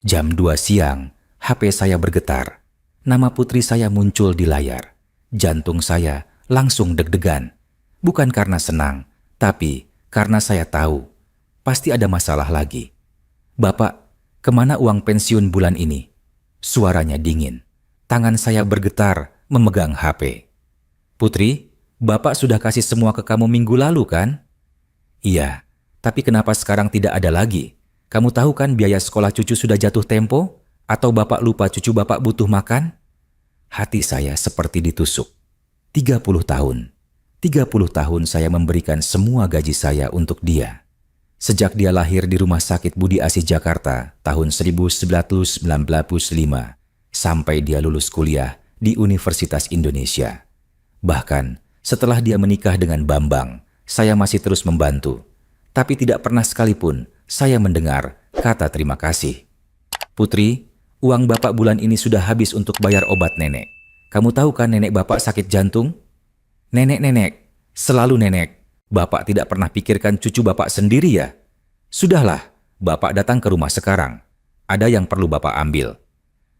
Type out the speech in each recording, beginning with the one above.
Jam 2 siang, HP saya bergetar. Nama putri saya muncul di layar. Jantung saya langsung deg-degan. Bukan karena senang, tapi karena saya tahu pasti ada masalah lagi. "Bapak, kemana uang pensiun bulan ini?" Suaranya dingin. Tangan saya bergetar memegang HP. "Putri, Bapak sudah kasih semua ke kamu minggu lalu kan?" "Iya, tapi kenapa sekarang tidak ada lagi? Kamu tahu kan biaya sekolah cucu sudah jatuh tempo? Atau Bapak lupa cucu Bapak butuh makan?" Hati saya seperti ditusuk. 30 tahun. 30 tahun saya memberikan semua gaji saya untuk dia. Sejak dia lahir di Rumah Sakit Budi Asih Jakarta tahun 1995 sampai dia lulus kuliah di Universitas Indonesia. Bahkan setelah dia menikah dengan Bambang, saya masih terus membantu. Tapi tidak pernah sekalipun saya mendengar kata terima kasih. "Putri, uang Bapak bulan ini sudah habis untuk bayar obat nenek. Kamu tahu kan nenek Bapak sakit jantung?" "Nenek, selalu nenek. Bapak tidak pernah pikirkan cucu Bapak sendiri ya?" "Sudahlah, Bapak datang ke rumah sekarang. Ada yang perlu Bapak ambil."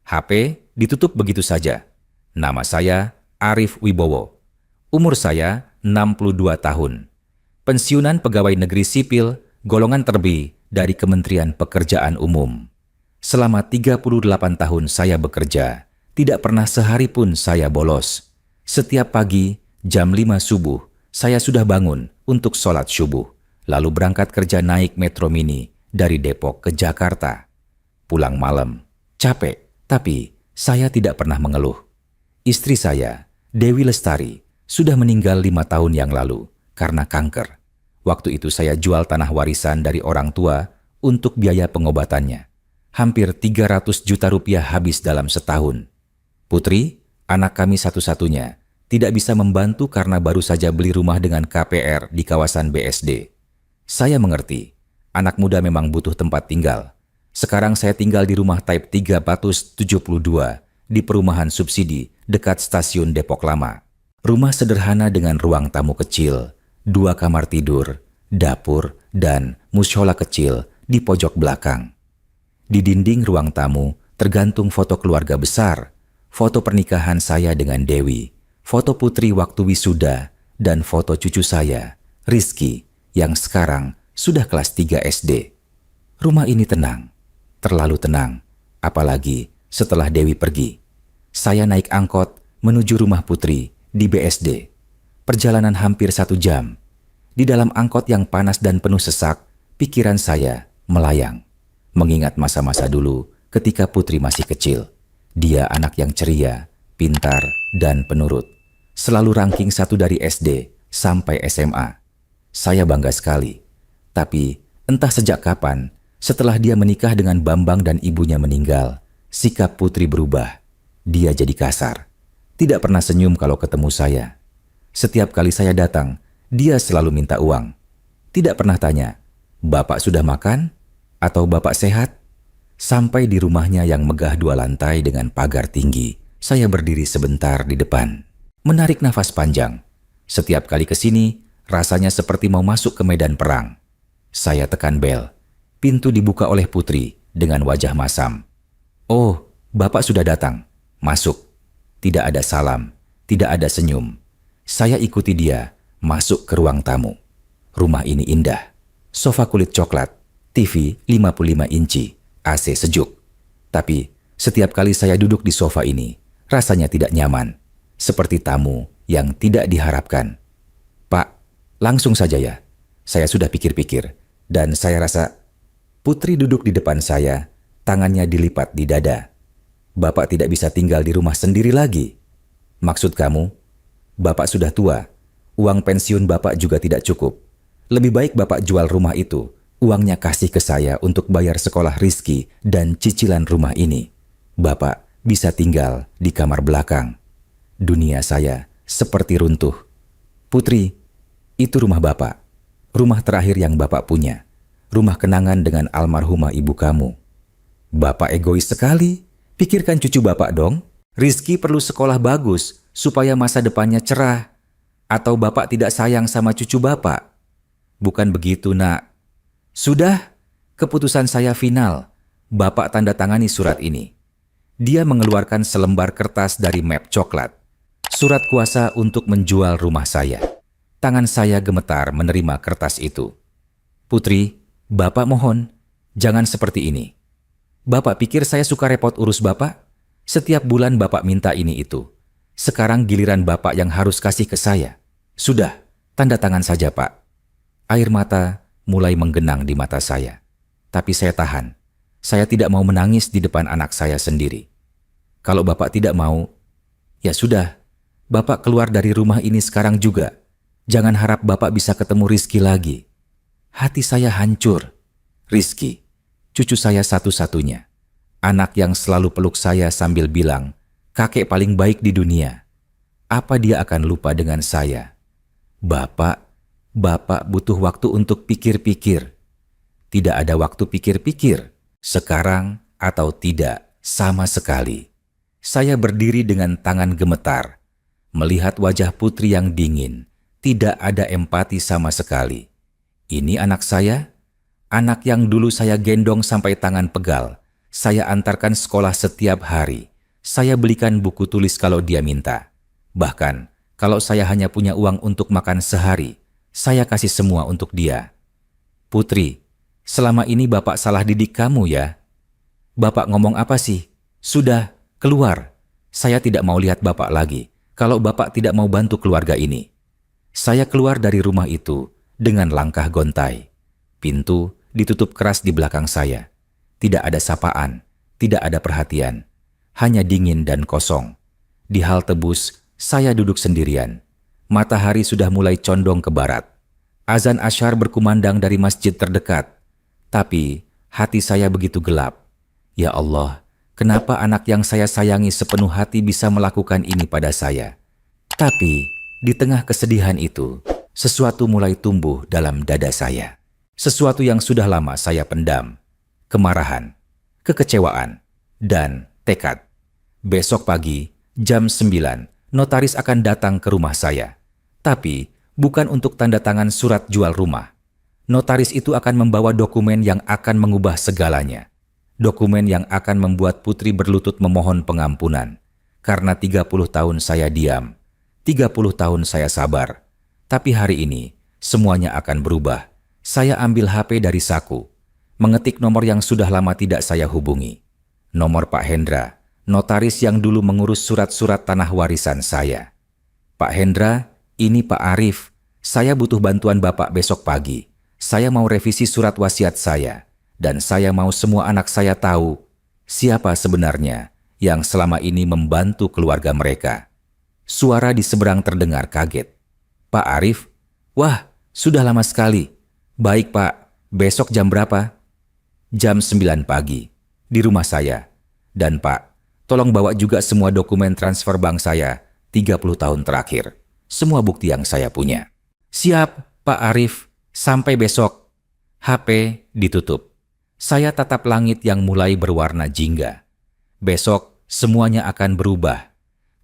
HP ditutup begitu saja. Nama saya Arif Wibowo. Umur saya 62 tahun. Pensiunan pegawai negeri sipil, golongan terbi dari Kementerian Pekerjaan Umum. Selama 38 tahun saya bekerja, tidak pernah sehari pun saya bolos. Setiap pagi, jam 5 subuh, saya sudah bangun untuk sholat subuh, lalu berangkat kerja naik Metro Mini dari Depok ke Jakarta. Pulang malam, capek, tapi saya tidak pernah mengeluh. Istri saya, Dewi Lestari, sudah meninggal 5 tahun yang lalu karena kanker. Waktu itu saya jual tanah warisan dari orang tua untuk biaya pengobatannya. Hampir 300 juta rupiah habis dalam setahun. Putri, anak kami satu-satunya, tidak bisa membantu karena baru saja beli rumah dengan KPR di kawasan BSD. Saya mengerti, anak muda memang butuh tempat tinggal. Sekarang saya tinggal di rumah Type 372 di perumahan subsidi dekat stasiun Depok Lama. Rumah sederhana dengan ruang tamu kecil, 2 kamar tidur, dapur, dan mushola kecil di pojok belakang. Di dinding ruang tamu tergantung foto keluarga besar, foto pernikahan saya dengan Dewi, foto putri waktu wisuda, dan foto cucu saya, Rizky, yang sekarang sudah kelas 3 SD. Rumah ini tenang. Terlalu tenang, apalagi setelah Dewi pergi. Saya naik angkot menuju rumah putri di BSD. Perjalanan hampir 1 jam. Di dalam angkot yang panas dan penuh sesak, pikiran saya melayang. Mengingat masa-masa dulu ketika putri masih kecil. Dia anak yang ceria, pintar, dan penurut. Selalu ranking 1 dari SD sampai SMA. Saya bangga sekali. Tapi entah sejak kapan, setelah dia menikah dengan Bambang dan ibunya meninggal, sikap putri berubah. Dia jadi kasar. Tidak pernah senyum kalau ketemu saya. Setiap kali saya datang, dia selalu minta uang. Tidak pernah tanya, "Bapak sudah makan?" atau "Bapak sehat?" Sampai di rumahnya yang megah 2 lantai dengan pagar tinggi, saya berdiri sebentar di depan. Menarik nafas panjang. Setiap kali ke sini, rasanya seperti mau masuk ke medan perang. Saya tekan bel. Pintu dibuka oleh putri dengan wajah masam. "Oh, Bapak sudah datang. Masuk." Tidak ada salam, tidak ada senyum. Saya ikuti dia masuk ke ruang tamu. Rumah ini indah. Sofa kulit coklat, TV 55 inci, AC sejuk. Tapi setiap kali saya duduk di sofa ini, rasanya tidak nyaman. Seperti tamu yang tidak diharapkan. "Pak, langsung saja ya. Saya sudah pikir-pikir dan saya rasa..." Putri duduk di depan saya, tangannya dilipat di dada. "Bapak tidak bisa tinggal di rumah sendiri lagi." "Maksud kamu?" "Bapak sudah tua. Uang pensiun Bapak juga tidak cukup. Lebih baik Bapak jual rumah itu. Uangnya kasih ke saya untuk bayar sekolah Rizky dan cicilan rumah ini. Bapak bisa tinggal di kamar belakang." Dunia saya seperti runtuh. "Putri, itu rumah Bapak. Rumah terakhir yang Bapak punya. Rumah kenangan dengan almarhumah ibu kamu." "Bapak egois sekali. Pikirkan cucu Bapak dong. Rizky perlu sekolah bagus supaya masa depannya cerah. Atau Bapak tidak sayang sama cucu Bapak?" "Bukan begitu, Nak. Sudah, keputusan saya final. Bapak tanda tangani surat ini. Dia mengeluarkan selembar kertas dari map coklat. Surat kuasa untuk menjual rumah saya. Tangan saya gemetar menerima kertas itu. Putri, Bapak mohon, jangan seperti ini. Bapak pikir saya suka repot urus Bapak? Setiap bulan Bapak minta ini itu. Sekarang giliran Bapak yang harus kasih ke saya. Sudah, tanda tangan saja Pak. Air mata mulai menggenang di mata saya. Tapi saya tahan. Saya tidak mau menangis di depan anak saya sendiri. Kalau Bapak tidak mau, ya sudah. Bapak keluar dari rumah ini sekarang juga. Jangan harap Bapak bisa ketemu Rizky lagi. Hati saya hancur. Rizky, cucu saya satu-satunya. Anak yang selalu peluk saya sambil bilang, kakek paling baik di dunia. Apa dia akan lupa dengan saya? Bapak butuh waktu untuk pikir-pikir. Tidak ada waktu pikir-pikir. Sekarang atau tidak, sama sekali. Saya berdiri dengan tangan gemetar. Melihat wajah Putri yang dingin, tidak ada empati sama sekali. Ini anak saya? Anak yang dulu saya gendong sampai tangan pegal. Saya antarkan sekolah setiap hari. Saya belikan buku tulis kalau dia minta. Bahkan, kalau saya hanya punya uang untuk makan sehari, saya kasih semua untuk dia. Putri, selama ini Bapak salah didik kamu ya? Bapak ngomong apa sih? Sudah, keluar. Saya tidak mau lihat Bapak lagi kalau Bapak tidak mau bantu keluarga ini. Saya keluar dari rumah itu dengan langkah gontai. Pintu ditutup keras di belakang saya. Tidak ada sapaan, tidak ada perhatian. Hanya dingin dan kosong. Di halte bus, saya duduk sendirian. Matahari sudah mulai condong ke barat. Azan asyar berkumandang dari masjid terdekat. Tapi hati saya begitu gelap. Ya Allah, kenapa anak yang saya sayangi sepenuh hati bisa melakukan ini pada saya? Tapi di tengah kesedihan itu, sesuatu mulai tumbuh dalam dada saya. Sesuatu yang sudah lama saya pendam. Kemarahan, kekecewaan, dan tekad. Besok pagi, jam 9, notaris akan datang ke rumah saya. Tapi bukan untuk tanda tangan surat jual rumah. Notaris itu akan membawa dokumen yang akan mengubah segalanya. Dokumen yang akan membuat Putri berlutut memohon pengampunan. Karena 30 tahun saya diam, 30 tahun saya sabar. Tapi hari ini, semuanya akan berubah. Saya ambil HP dari saku, mengetik nomor yang sudah lama tidak saya hubungi. Nomor Pak Hendra, notaris yang dulu mengurus surat-surat tanah warisan saya. Pak Hendra, ini Pak Arif. Saya butuh bantuan Bapak besok pagi. Saya mau revisi surat wasiat saya. Dan saya mau semua anak saya tahu siapa sebenarnya yang selama ini membantu keluarga mereka. Suara di seberang terdengar kaget. Pak Arif? Wah, sudah lama sekali. Baik Pak, besok jam berapa? Jam 9 pagi, di rumah saya. Dan Pak, tolong bawa juga semua dokumen transfer bank saya 30 tahun terakhir. Semua bukti yang saya punya. Siap, Pak Arif. Sampai besok. HP ditutup. Saya tatap langit yang mulai berwarna jingga. Besok semuanya akan berubah.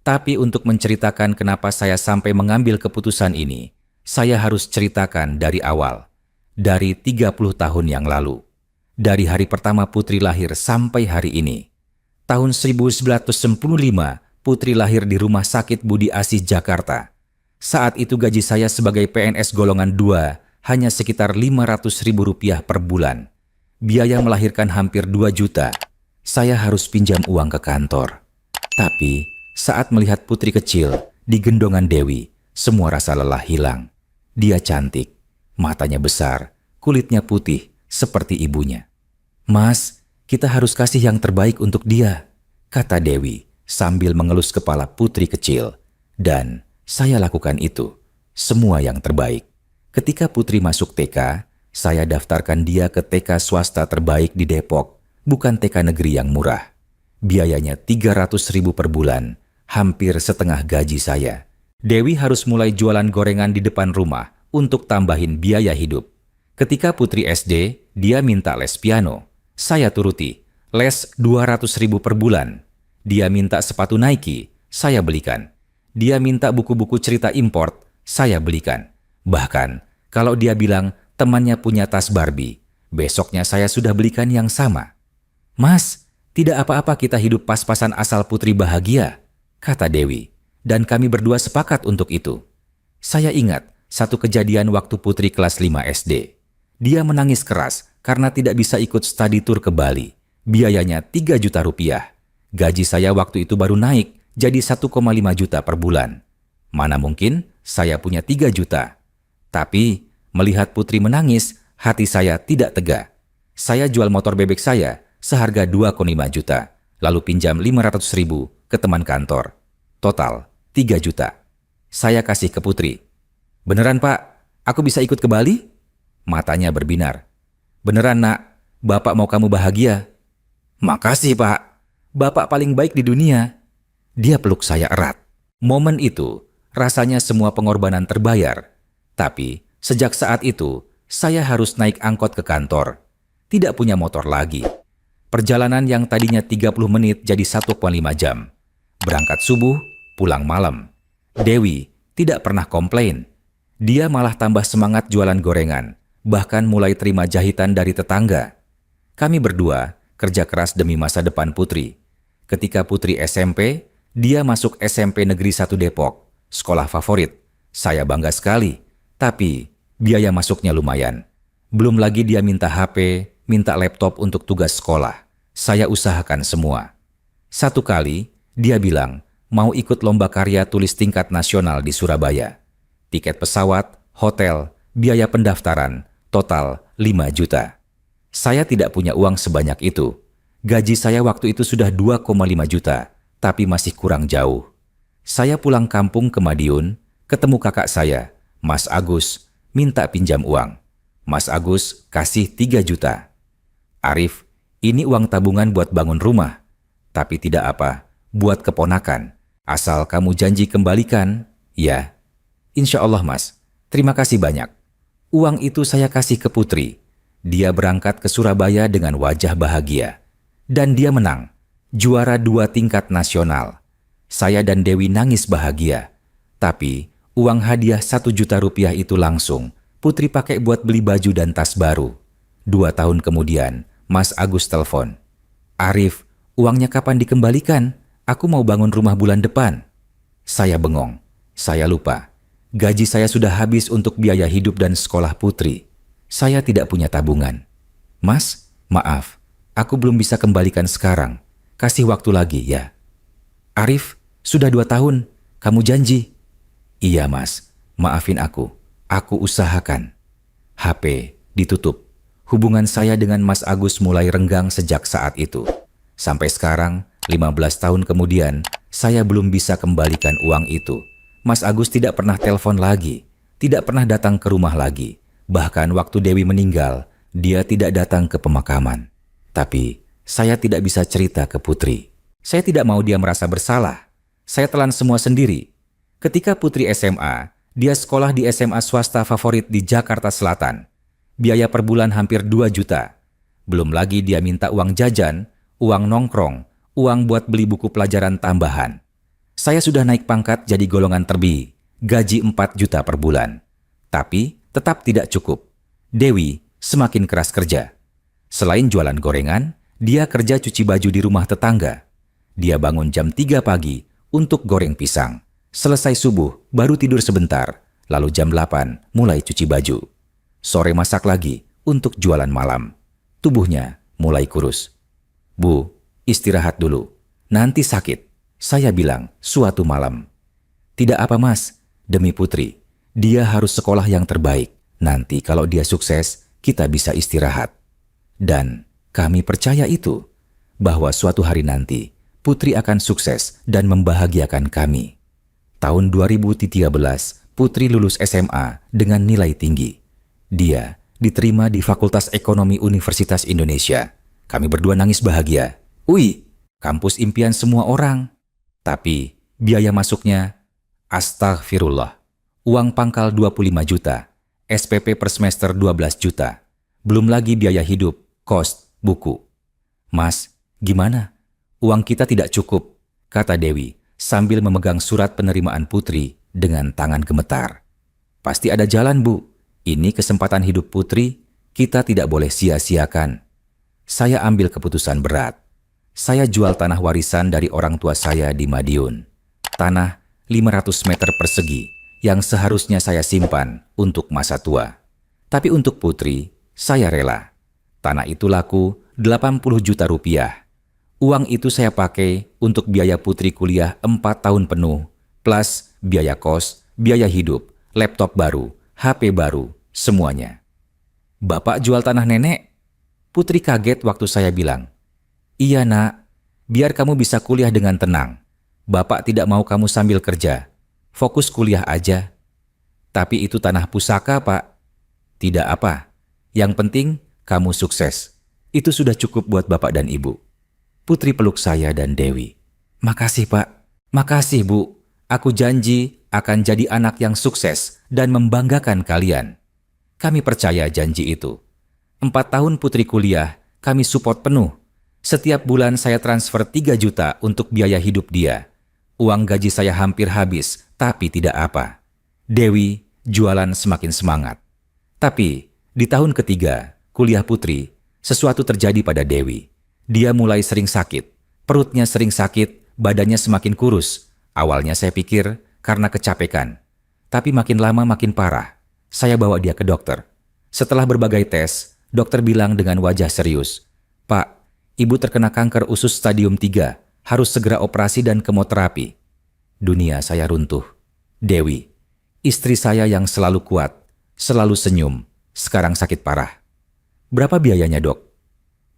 Tapi untuk menceritakan kenapa saya sampai mengambil keputusan ini, saya harus ceritakan dari awal. Dari 30 tahun yang lalu. Dari hari pertama Putri lahir sampai hari ini. Tahun 1995, Putri lahir di Rumah Sakit Budi Asih Jakarta. Saat itu gaji saya sebagai PNS golongan 2 hanya sekitar Rp500.000 per bulan. Biaya melahirkan hampir 2 juta. Saya harus pinjam uang ke kantor. Tapi saat melihat Putri kecil di gendongan Dewi, semua rasa lelah hilang. Dia cantik, matanya besar, kulitnya putih seperti ibunya. Mas, kita harus kasih yang terbaik untuk dia, kata Dewi sambil mengelus kepala Putri kecil. Dan saya lakukan itu, semua yang terbaik. Ketika Putri masuk TK, saya daftarkan dia ke TK swasta terbaik di Depok, bukan TK negeri yang murah. Biayanya 300.000 per bulan, hampir setengah gaji saya. Dewi harus mulai jualan gorengan di depan rumah untuk tambahin biaya hidup. Ketika Putri SD, dia minta les piano. Saya turuti, les 200.000 per bulan. Dia minta sepatu Nike, saya belikan. Dia minta buku-buku cerita import, saya belikan. Bahkan, kalau dia bilang temannya punya tas Barbie, besoknya saya sudah belikan yang sama. "Mas, tidak apa-apa kita hidup pas-pasan asal Putri bahagia," kata Dewi, dan kami berdua sepakat untuk itu. Saya ingat satu kejadian waktu Putri kelas 5 SD. Dia menangis keras karena tidak bisa ikut study tour ke Bali. Biayanya 3 juta rupiah. Gaji saya waktu itu baru naik jadi 1,5 juta per bulan. Mana mungkin saya punya 3 juta. Tapi melihat Putri menangis, hati saya tidak tega. Saya jual motor bebek saya seharga 2,5 juta, lalu pinjam 500 ribu ke teman kantor. Total 3 juta. Saya kasih ke Putri. "Beneran Pak, aku bisa ikut ke Bali?" Matanya berbinar. "Beneran Nak, Bapak mau kamu bahagia." "Makasih Pak, Bapak paling baik di dunia." Dia peluk saya erat. Momen itu, rasanya semua pengorbanan terbayar. Tapi sejak saat itu, saya harus naik angkot ke kantor. Tidak punya motor lagi. Perjalanan yang tadinya 30 menit jadi 1,5 jam. Berangkat subuh, pulang malam. Dewi tidak pernah komplain. Dia malah tambah semangat jualan gorengan, bahkan mulai terima jahitan dari tetangga. Kami berdua kerja keras demi masa depan Putri. Ketika Putri SMP, dia masuk SMP Negeri 1 Depok, sekolah favorit. Saya bangga sekali, tapi biaya masuknya lumayan. Belum lagi dia minta HP, minta laptop untuk tugas sekolah. Saya usahakan semua. Satu kali, dia bilang mau ikut lomba karya tulis tingkat nasional di Surabaya. Tiket pesawat, hotel, biaya pendaftaran, total 5 juta. Saya tidak punya uang sebanyak itu. Gaji saya waktu itu sudah 2,5 juta, tapi masih kurang jauh. Saya pulang kampung ke Madiun, ketemu kakak saya, Mas Agus, minta pinjam uang. Mas Agus kasih 3 juta. "Arif, ini uang tabungan buat bangun rumah. Tapi tidak apa, buat keponakan. Asal kamu janji kembalikan." "Ya." "Insya Allah Mas, terima kasih banyak." Uang itu saya kasih ke Putri. Dia berangkat ke Surabaya dengan wajah bahagia. Dan dia menang, juara 2 tingkat nasional. Saya dan Dewi nangis bahagia. Tapi uang hadiah 1 juta rupiah itu langsung Putri pakai buat beli baju dan tas baru. 2 tahun kemudian, Mas Agus telepon. "Arif, uangnya kapan dikembalikan? Aku mau bangun rumah bulan depan." Saya bengong. Saya lupa. Gaji saya sudah habis untuk biaya hidup dan sekolah Putri. Saya tidak punya tabungan. "Mas, maaf, aku belum bisa kembalikan sekarang. Kasih waktu lagi ya." "Arif, sudah 2 tahun. Kamu janji." "Iya Mas, maafin aku. Aku usahakan." HP ditutup. Hubungan saya dengan Mas Agus mulai renggang sejak saat itu. Sampai sekarang, 15 tahun kemudian, saya belum bisa kembalikan uang itu. Mas Agus tidak pernah telepon lagi, tidak pernah datang ke rumah lagi. Bahkan waktu Dewi meninggal, dia tidak datang ke pemakaman. Tapi, saya tidak bisa cerita ke Putri. Saya tidak mau dia merasa bersalah. Saya telan semua sendiri. Ketika Putri SMA, dia sekolah di SMA swasta favorit di Jakarta Selatan. Biaya per bulan hampir 2 juta. Belum lagi dia minta uang jajan, uang nongkrong, uang buat beli buku pelajaran tambahan. Saya sudah naik pangkat jadi golongan terbi, gaji 4 juta per bulan. Tapi tetap tidak cukup. Dewi semakin keras kerja. Selain jualan gorengan, dia kerja cuci baju di rumah tetangga. Dia bangun jam 3 pagi untuk goreng pisang. Selesai subuh, baru tidur sebentar. Lalu jam 8 mulai cuci baju. Sore masak lagi untuk jualan malam. Tubuhnya mulai kurus. "Bu, istirahat dulu. Nanti sakit," saya bilang suatu malam. "Tidak apa Mas, demi Putri. Dia harus sekolah yang terbaik. Nanti kalau dia sukses, kita bisa istirahat." Dan kami percaya itu, bahwa suatu hari nanti, Putri akan sukses dan membahagiakan kami. Tahun 2013, Putri lulus SMA dengan nilai tinggi. Dia diterima di Fakultas Ekonomi Universitas Indonesia. Kami berdua nangis bahagia. Wih, kampus impian semua orang. Tapi biaya masuknya, astagfirullah. Uang pangkal 25 juta, SPP per semester 12 juta. Belum lagi biaya hidup, kos, buku. "Mas, gimana? Uang kita tidak cukup," kata Dewi sambil memegang surat penerimaan Putri dengan tangan gemetar. "Pasti ada jalan, Bu. Ini kesempatan hidup Putri, kita tidak boleh sia-siakan." Saya ambil keputusan berat. Saya jual tanah warisan dari orang tua saya di Madiun. Tanah 500 meter persegi yang seharusnya saya simpan untuk masa tua. Tapi untuk Putri, saya rela. Tanah itu laku 80 juta rupiah. Uang itu saya pakai untuk biaya Putri kuliah 4 tahun penuh, plus biaya kos, biaya hidup, laptop baru, HP baru, semuanya. Bapak jual tanah nenek? Putri kaget waktu saya bilang, "Iya nak, biar kamu bisa kuliah dengan tenang. Bapak tidak mau kamu sambil kerja. Fokus kuliah aja." "Tapi itu tanah pusaka, Pak." "Tidak apa. Yang penting kamu sukses. Itu sudah cukup buat Bapak dan Ibu." Putri peluk saya dan Dewi. "Makasih, Pak. Makasih, Bu. Aku janji akan jadi anak yang sukses dan membanggakan kalian." Kami percaya janji itu. 4 tahun Putri kuliah, kami support penuh. Setiap bulan saya transfer 3 juta untuk biaya hidup dia. Uang gaji saya hampir habis, tapi tidak apa. Dewi jualan semakin semangat. Tapi di tahun ketiga, kuliah Putri, sesuatu terjadi pada Dewi. Dia mulai sering sakit. Perutnya sering sakit, badannya semakin kurus. Awalnya saya pikir karena kecapekan. Tapi makin lama makin parah. Saya bawa dia ke dokter. Setelah berbagai tes, dokter bilang dengan wajah serius, "Pak, Ibu terkena kanker usus stadium 3, harus segera operasi dan kemoterapi." Dunia saya runtuh. Dewi, istri saya yang selalu kuat, selalu senyum, sekarang sakit parah. "Berapa biayanya, Dok?"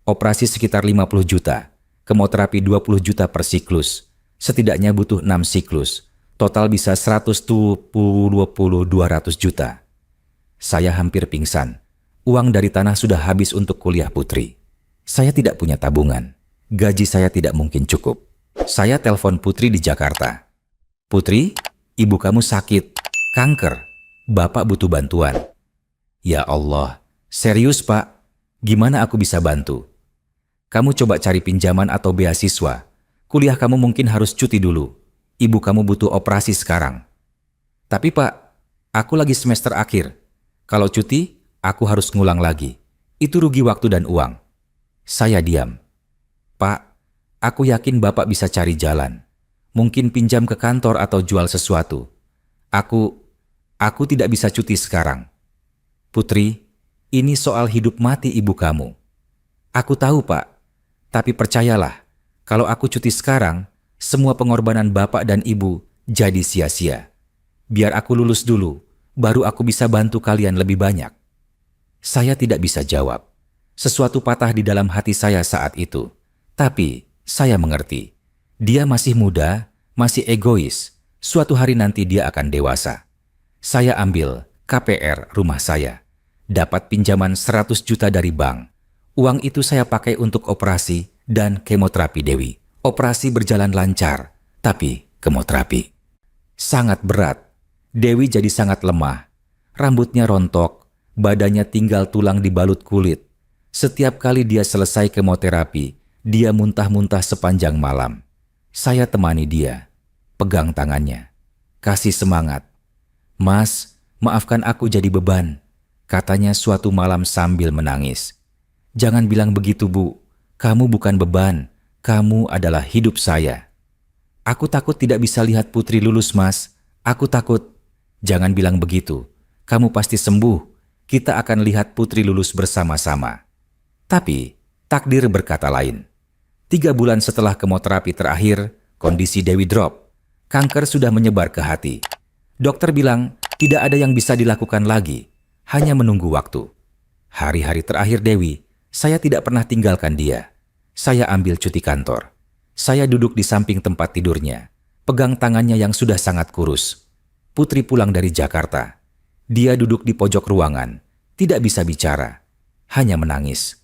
"Operasi sekitar 50 juta, kemoterapi 20 juta per siklus. Setidaknya butuh 6 siklus. Total bisa 120-200 juta. Saya hampir pingsan. Uang dari tanah sudah habis untuk kuliah Putri. Saya tidak punya tabungan. Gaji saya tidak mungkin cukup. Saya telepon Putri di Jakarta. "Putri, ibu kamu sakit. Kanker. Bapak butuh bantuan." "Ya Allah, serius Pak? Gimana aku bisa bantu?" "Kamu coba cari pinjaman atau beasiswa. Kuliah kamu mungkin harus cuti dulu. Ibu kamu butuh operasi sekarang." "Tapi Pak, aku lagi semester akhir. Kalau cuti, aku harus ngulang lagi. Itu rugi waktu dan uang." Saya diam. "Pak, aku yakin Bapak bisa cari jalan. Mungkin pinjam ke kantor atau jual sesuatu. Aku tidak bisa cuti sekarang." "Putri, ini soal hidup mati ibu kamu." "Aku tahu Pak, tapi percayalah, kalau aku cuti sekarang, semua pengorbanan Bapak dan Ibu jadi sia-sia. Biar aku lulus dulu, baru aku bisa bantu kalian lebih banyak." Saya tidak bisa jawab. Sesuatu patah di dalam hati saya saat itu. Tapi saya mengerti. Dia masih muda, masih egois. Suatu hari nanti dia akan dewasa. Saya ambil KPR rumah saya. Dapat pinjaman 100 juta dari bank. Uang itu saya pakai untuk operasi dan kemoterapi Dewi. Operasi berjalan lancar, tapi kemoterapi sangat berat. Dewi jadi sangat lemah. Rambutnya rontok, badannya tinggal tulang dibalut kulit. Setiap kali dia selesai kemoterapi, dia muntah-muntah sepanjang malam. Saya temani dia, pegang tangannya, kasih semangat. "Mas, maafkan aku jadi beban," katanya suatu malam sambil menangis. "Jangan bilang begitu, Bu. Kamu bukan beban, kamu adalah hidup saya." "Aku takut tidak bisa lihat Putri lulus, Mas. Aku takut." "Jangan bilang begitu. Kamu pasti sembuh. Kita akan lihat Putri lulus bersama-sama." Tapi takdir berkata lain. 3 bulan setelah kemoterapi terakhir, kondisi Dewi drop. Kanker sudah menyebar ke hati. Dokter bilang tidak ada yang bisa dilakukan lagi, hanya menunggu waktu. Hari-hari terakhir Dewi, saya tidak pernah tinggalkan dia. Saya ambil cuti kantor. Saya duduk di samping tempat tidurnya, pegang tangannya yang sudah sangat kurus. Putri pulang dari Jakarta. Dia duduk di pojok ruangan, tidak bisa bicara, hanya menangis.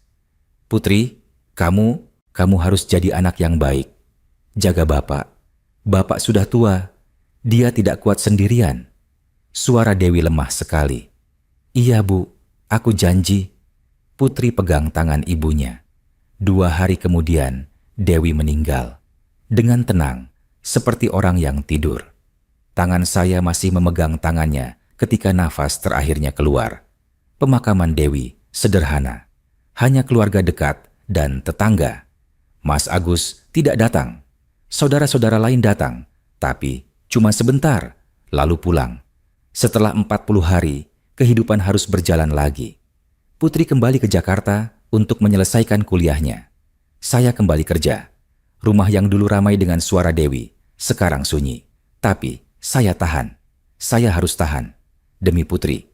"Putri, kamu harus jadi anak yang baik. Jaga Bapak. Bapak sudah tua. Dia tidak kuat sendirian." Suara Dewi lemah sekali. "Iya Bu, aku janji." Putri pegang tangan ibunya. 2 hari kemudian, Dewi meninggal. Dengan tenang, seperti orang yang tidur. Tangan saya masih memegang tangannya ketika nafas terakhirnya keluar. Pemakaman Dewi sederhana. Hanya keluarga dekat dan tetangga. Mas Agus tidak datang. Saudara-saudara lain datang, tapi cuma sebentar, lalu pulang. Setelah 40 hari, kehidupan harus berjalan lagi. Putri kembali ke Jakarta untuk menyelesaikan kuliahnya. Saya kembali kerja. Rumah yang dulu ramai dengan suara Dewi, sekarang sunyi. Tapi saya tahan. Saya harus tahan. Demi Putri.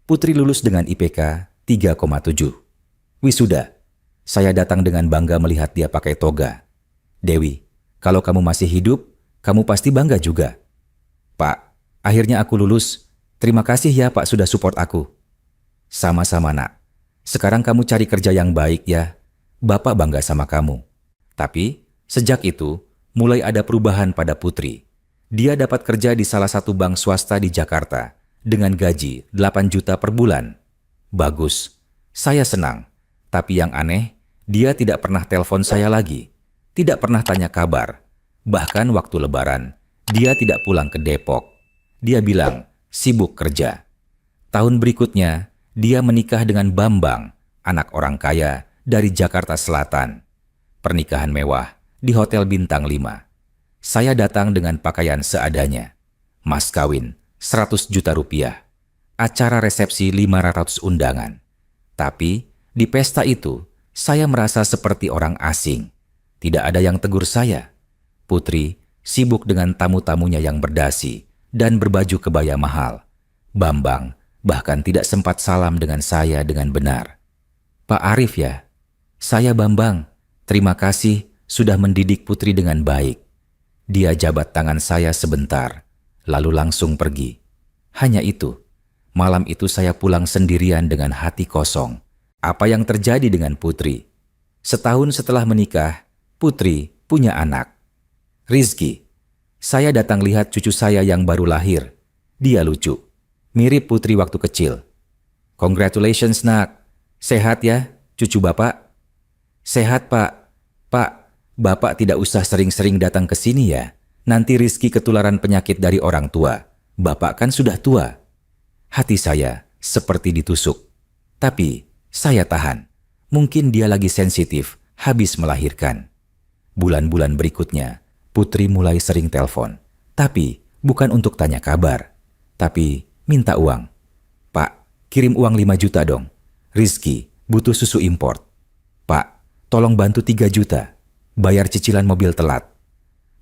Putri lulus dengan IPK 3,7. Wisuda. Saya datang dengan bangga melihat dia pakai toga. Dewi, kalau kamu masih hidup, kamu pasti bangga juga. Pak, akhirnya aku lulus. Terima kasih ya Pak sudah support aku. Sama-sama nak. Sekarang kamu cari kerja yang baik ya. Bapak bangga sama kamu. Tapi sejak itu mulai ada perubahan pada Putri. Dia dapat kerja di salah satu bank swasta di Jakarta dengan gaji 8 juta per bulan. Bagus. Saya senang. Tapi yang aneh, dia tidak pernah telepon saya lagi. Tidak pernah tanya kabar. Bahkan waktu lebaran, dia tidak pulang ke Depok. Dia bilang, sibuk kerja. Tahun berikutnya, dia menikah dengan Bambang, anak orang kaya dari Jakarta Selatan. Pernikahan mewah di Hotel Bintang 5. Saya datang dengan pakaian seadanya. Mas kawin, 100 juta rupiah. Acara resepsi 500 undangan. Tapi, di pesta itu, saya merasa seperti orang asing. Tidak ada yang tegur saya. Putri sibuk dengan tamu-tamunya yang berdasi dan berbaju kebaya mahal. Bambang bahkan tidak sempat salam dengan saya dengan benar. Pak Arif ya? Saya Bambang. Terima kasih sudah mendidik Putri dengan baik. Dia jabat tangan saya sebentar, lalu langsung pergi. Hanya itu. Malam itu saya pulang sendirian dengan hati kosong. Apa yang terjadi dengan Putri? Setahun setelah menikah, Putri punya anak. Rizky. Saya datang lihat cucu saya yang baru lahir. Dia lucu. Mirip Putri waktu kecil. Congratulations nak. Sehat ya cucu Bapak? Sehat Pak. Pak, Bapak tidak usah sering-sering datang ke sini ya. Nanti Rizky ketularan penyakit dari orang tua. Bapak kan sudah tua. Hati saya seperti ditusuk. Tapi saya tahan. Mungkin dia lagi sensitif habis melahirkan. Bulan-bulan berikutnya, Putri mulai sering telepon. Tapi bukan untuk tanya kabar. Tapi minta uang. Pak, kirim uang 5 juta dong. Rizky butuh susu import. Pak, tolong bantu 3 juta. Bayar cicilan mobil telat.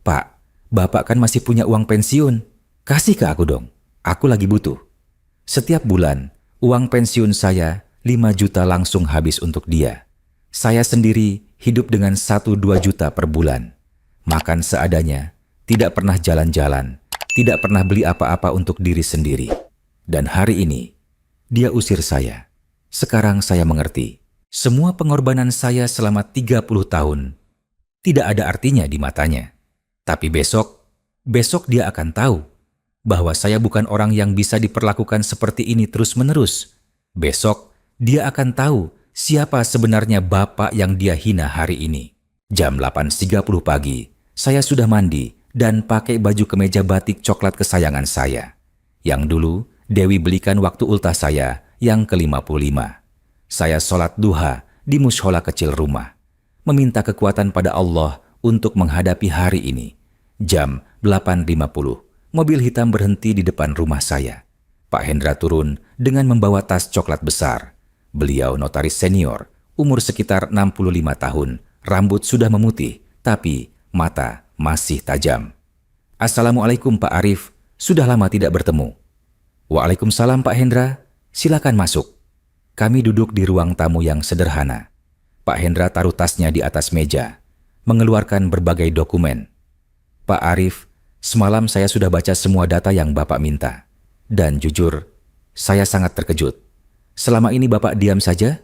Pak, Bapak kan masih punya uang pensiun. Kasih ke aku dong. Aku lagi butuh. Setiap bulan, uang pensiun saya 5 juta langsung habis untuk dia. Saya sendiri hidup dengan 1-2 juta per bulan. Makan seadanya, tidak pernah jalan-jalan, tidak pernah beli apa-apa untuk diri sendiri. Dan hari ini, dia usir saya. Sekarang saya mengerti. Semua pengorbanan saya selama 30 tahun tidak ada artinya di matanya. Tapi besok dia akan tahu bahwa saya bukan orang yang bisa diperlakukan seperti ini terus-menerus. Besok, dia akan tahu siapa sebenarnya bapak yang dia hina hari ini. Jam 8.30 pagi, saya sudah mandi dan pakai baju kemeja batik coklat kesayangan saya. Yang dulu, Dewi belikan waktu ultah saya yang ke-55. Saya sholat duha di mushola kecil rumah. Meminta kekuatan pada Allah untuk menghadapi hari ini. Jam 8.50, mobil hitam berhenti di depan rumah saya. Pak Hendra turun dengan membawa tas coklat besar. Beliau notaris senior, umur sekitar 65 tahun, rambut sudah memutih, tapi mata masih tajam. Assalamualaikum Pak Arif, sudah lama tidak bertemu. Waalaikumsalam Pak Hendra, silakan masuk. Kami duduk di ruang tamu yang sederhana. Pak Hendra taruh tasnya di atas meja, mengeluarkan berbagai dokumen. Pak Arif, semalam saya sudah baca semua data yang Bapak minta. Dan jujur, saya sangat terkejut. Selama ini Bapak diam saja?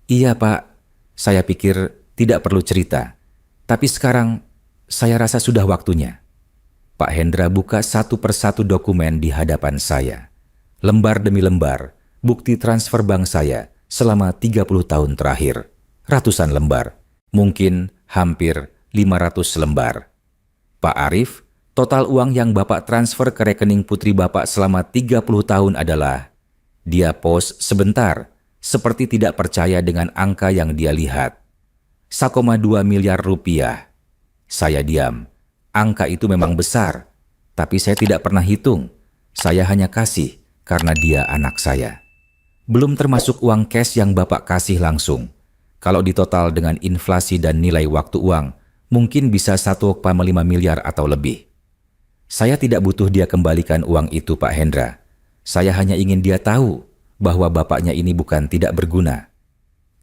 Iya Pak, saya pikir tidak perlu cerita. Tapi sekarang, saya rasa sudah waktunya. Pak Hendra buka satu persatu dokumen di hadapan saya. Lembar demi lembar, bukti transfer bank saya selama 30 tahun terakhir. Ratusan lembar, mungkin hampir 500 lembar. Pak Arif, total uang yang Bapak transfer ke rekening putri Bapak selama 30 tahun adalah... Dia pause sebentar, seperti tidak percaya dengan angka yang dia lihat. 1,2 miliar rupiah. Saya diam. Angka itu memang besar, tapi saya tidak pernah hitung. Saya hanya kasih karena dia anak saya. Belum termasuk uang cash yang Bapak kasih langsung. Kalau ditotal dengan inflasi dan nilai waktu uang, mungkin bisa 1,5 miliar atau lebih. Saya tidak butuh dia kembalikan uang itu, Pak Hendra. Saya hanya ingin dia tahu bahwa bapaknya ini bukan tidak berguna.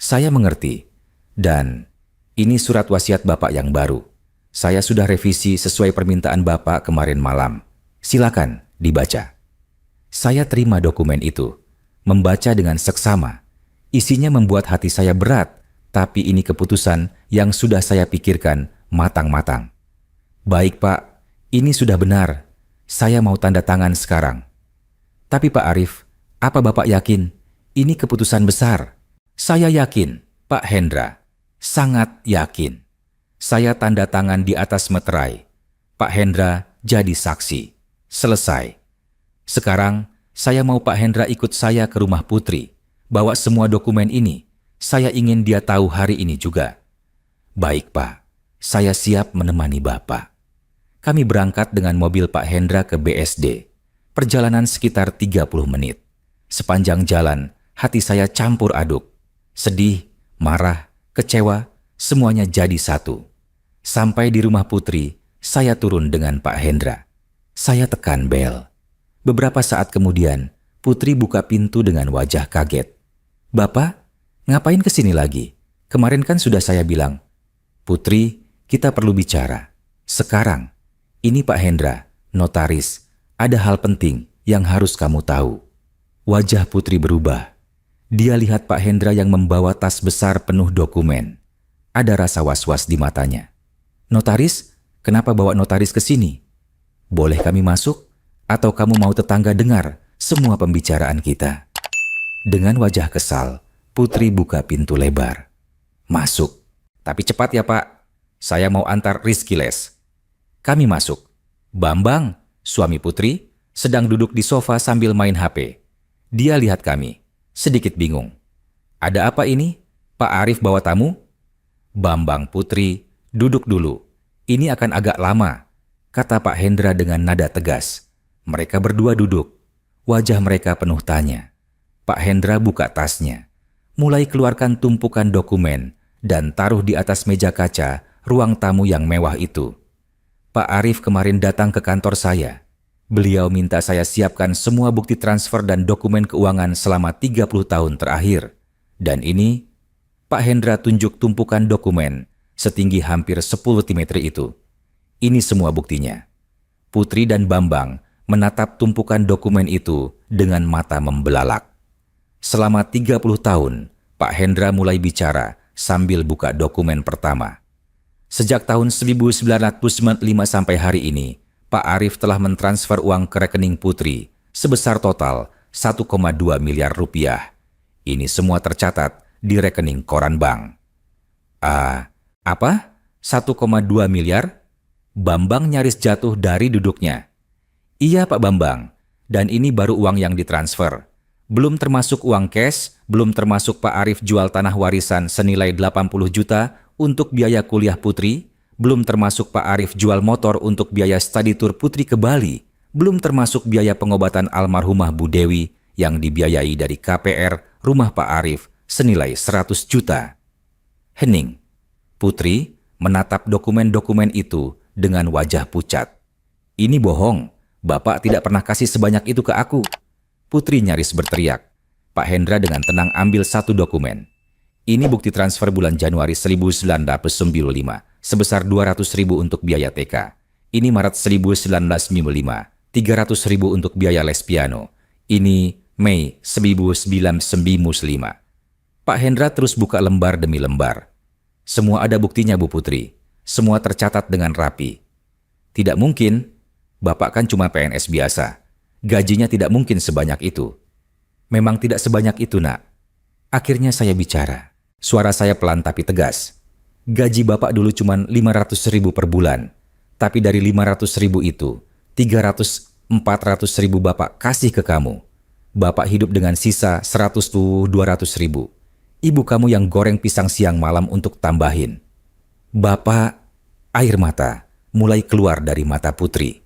Saya mengerti. Dan ini surat wasiat Bapak yang baru. Saya sudah revisi sesuai permintaan Bapak kemarin malam. Silakan dibaca. Saya terima dokumen itu. Membaca dengan seksama. Isinya membuat hati saya berat, tapi ini keputusan yang sudah saya pikirkan matang-matang. Baik Pak, ini sudah benar. Saya mau tanda tangan sekarang. Tapi Pak Arif, apa Bapak yakin? Ini keputusan besar. Saya yakin, Pak Hendra. Sangat yakin. Saya tanda tangan di atas meterai. Pak Hendra jadi saksi. Selesai. Sekarang, saya mau Pak Hendra ikut saya ke rumah Putri. Bawa semua dokumen ini. Saya ingin dia tahu hari ini juga. Baik Pak, saya siap menemani Bapak. Kami berangkat dengan mobil Pak Hendra ke BSD. Perjalanan sekitar 30 menit. Sepanjang jalan, hati saya campur aduk. Sedih, marah, kecewa, semuanya jadi satu. Sampai di rumah Putri, saya turun dengan Pak Hendra. Saya tekan bel. Beberapa saat kemudian, Putri buka pintu dengan wajah kaget. Bapak, ngapain kesini lagi? Kemarin kan sudah saya bilang. Putri, kita perlu bicara. Sekarang, ini Pak Hendra, notaris. Ada hal penting yang harus kamu tahu. Wajah Putri berubah. Dia lihat Pak Hendra yang membawa tas besar penuh dokumen. Ada rasa was-was di matanya. Notaris, kenapa bawa notaris ke sini? Boleh kami masuk? Atau kamu mau tetangga dengar semua pembicaraan kita? Dengan wajah kesal, Putri buka pintu lebar. Masuk. Tapi cepat ya Pak. Saya mau antar Rizky les. Kami masuk. Bambang, suami Putri, sedang duduk di sofa sambil main HP. Dia lihat kami. Sedikit bingung. Ada apa ini? Pak Arif bawa tamu? Bambang, Putri, duduk dulu. Ini akan agak lama, kata Pak Hendra dengan nada tegas. Mereka berdua duduk. Wajah mereka penuh tanya. Pak Hendra buka tasnya. Mulai keluarkan tumpukan dokumen dan taruh di atas meja kaca ruang tamu yang mewah itu. Pak Arif kemarin datang ke kantor saya. Beliau minta saya siapkan semua bukti transfer dan dokumen keuangan selama 30 tahun terakhir. Dan ini, Pak Hendra tunjuk tumpukan dokumen setinggi hampir 10 cm itu. Ini semua buktinya. Putri dan Bambang menatap tumpukan dokumen itu dengan mata membelalak. Selama 30 tahun, Pak Hendra mulai bicara sambil buka dokumen pertama. Sejak tahun 1995 sampai hari ini, Pak Arif telah mentransfer uang ke rekening Putri sebesar total 1,2 miliar rupiah. Ini semua tercatat di rekening koran bank. Apa? 1,2 miliar? Bambang nyaris jatuh dari duduknya. Iya Pak Bambang, dan ini baru uang yang ditransfer. Belum termasuk uang cash, belum termasuk Pak Arif jual tanah warisan senilai 80 juta untuk biaya kuliah Putri, belum termasuk Pak Arif jual motor untuk biaya study tour Putri ke Bali, belum termasuk biaya pengobatan almarhumah Bu Dewi yang dibiayai dari KPR rumah Pak Arif senilai 100 juta. Hening. Putri menatap dokumen-dokumen itu dengan wajah pucat. Ini bohong. Bapak tidak pernah kasih sebanyak itu ke aku. Putri nyaris berteriak. Pak Hendra dengan tenang ambil satu dokumen. Ini bukti transfer bulan Januari 1995 sebesar 200.000 untuk biaya TK. Ini Maret 1995, 300.000 untuk biaya les piano. Ini Mei 1995. Pak Hendra terus buka lembar demi lembar. Semua ada buktinya Bu Putri. Semua tercatat dengan rapi. Tidak mungkin. Bapak kan cuma PNS biasa. Gajinya tidak mungkin sebanyak itu. Memang tidak sebanyak itu, Nak. Akhirnya saya bicara. Suara saya pelan tapi tegas. Gaji Bapak dulu cuma 500.000 per bulan. Tapi dari 500.000 itu, 300-400.000 Bapak kasih ke kamu. Bapak hidup dengan sisa 100-200.000. Ibu kamu yang goreng pisang siang malam untuk tambahin. Bapak, air mata mulai keluar dari mata Putri.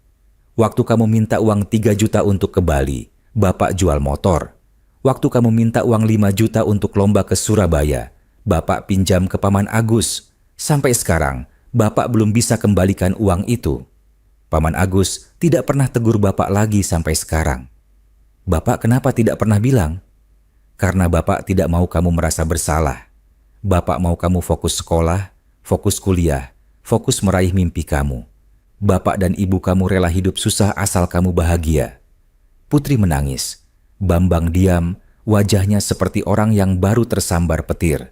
Waktu kamu minta uang 3 juta untuk ke Bali, Bapak jual motor. Waktu kamu minta uang 5 juta untuk lomba ke Surabaya, Bapak pinjam ke Paman Agus. Sampai sekarang, Bapak belum bisa kembalikan uang itu. Paman Agus tidak pernah tegur Bapak lagi sampai sekarang. Bapak kenapa tidak pernah bilang? Karena Bapak tidak mau kamu merasa bersalah. Bapak mau kamu fokus sekolah, fokus kuliah, fokus meraih mimpi kamu. Bapak dan ibu kamu rela hidup susah asal kamu bahagia. Putri menangis. Bambang diam, wajahnya seperti orang yang baru tersambar petir.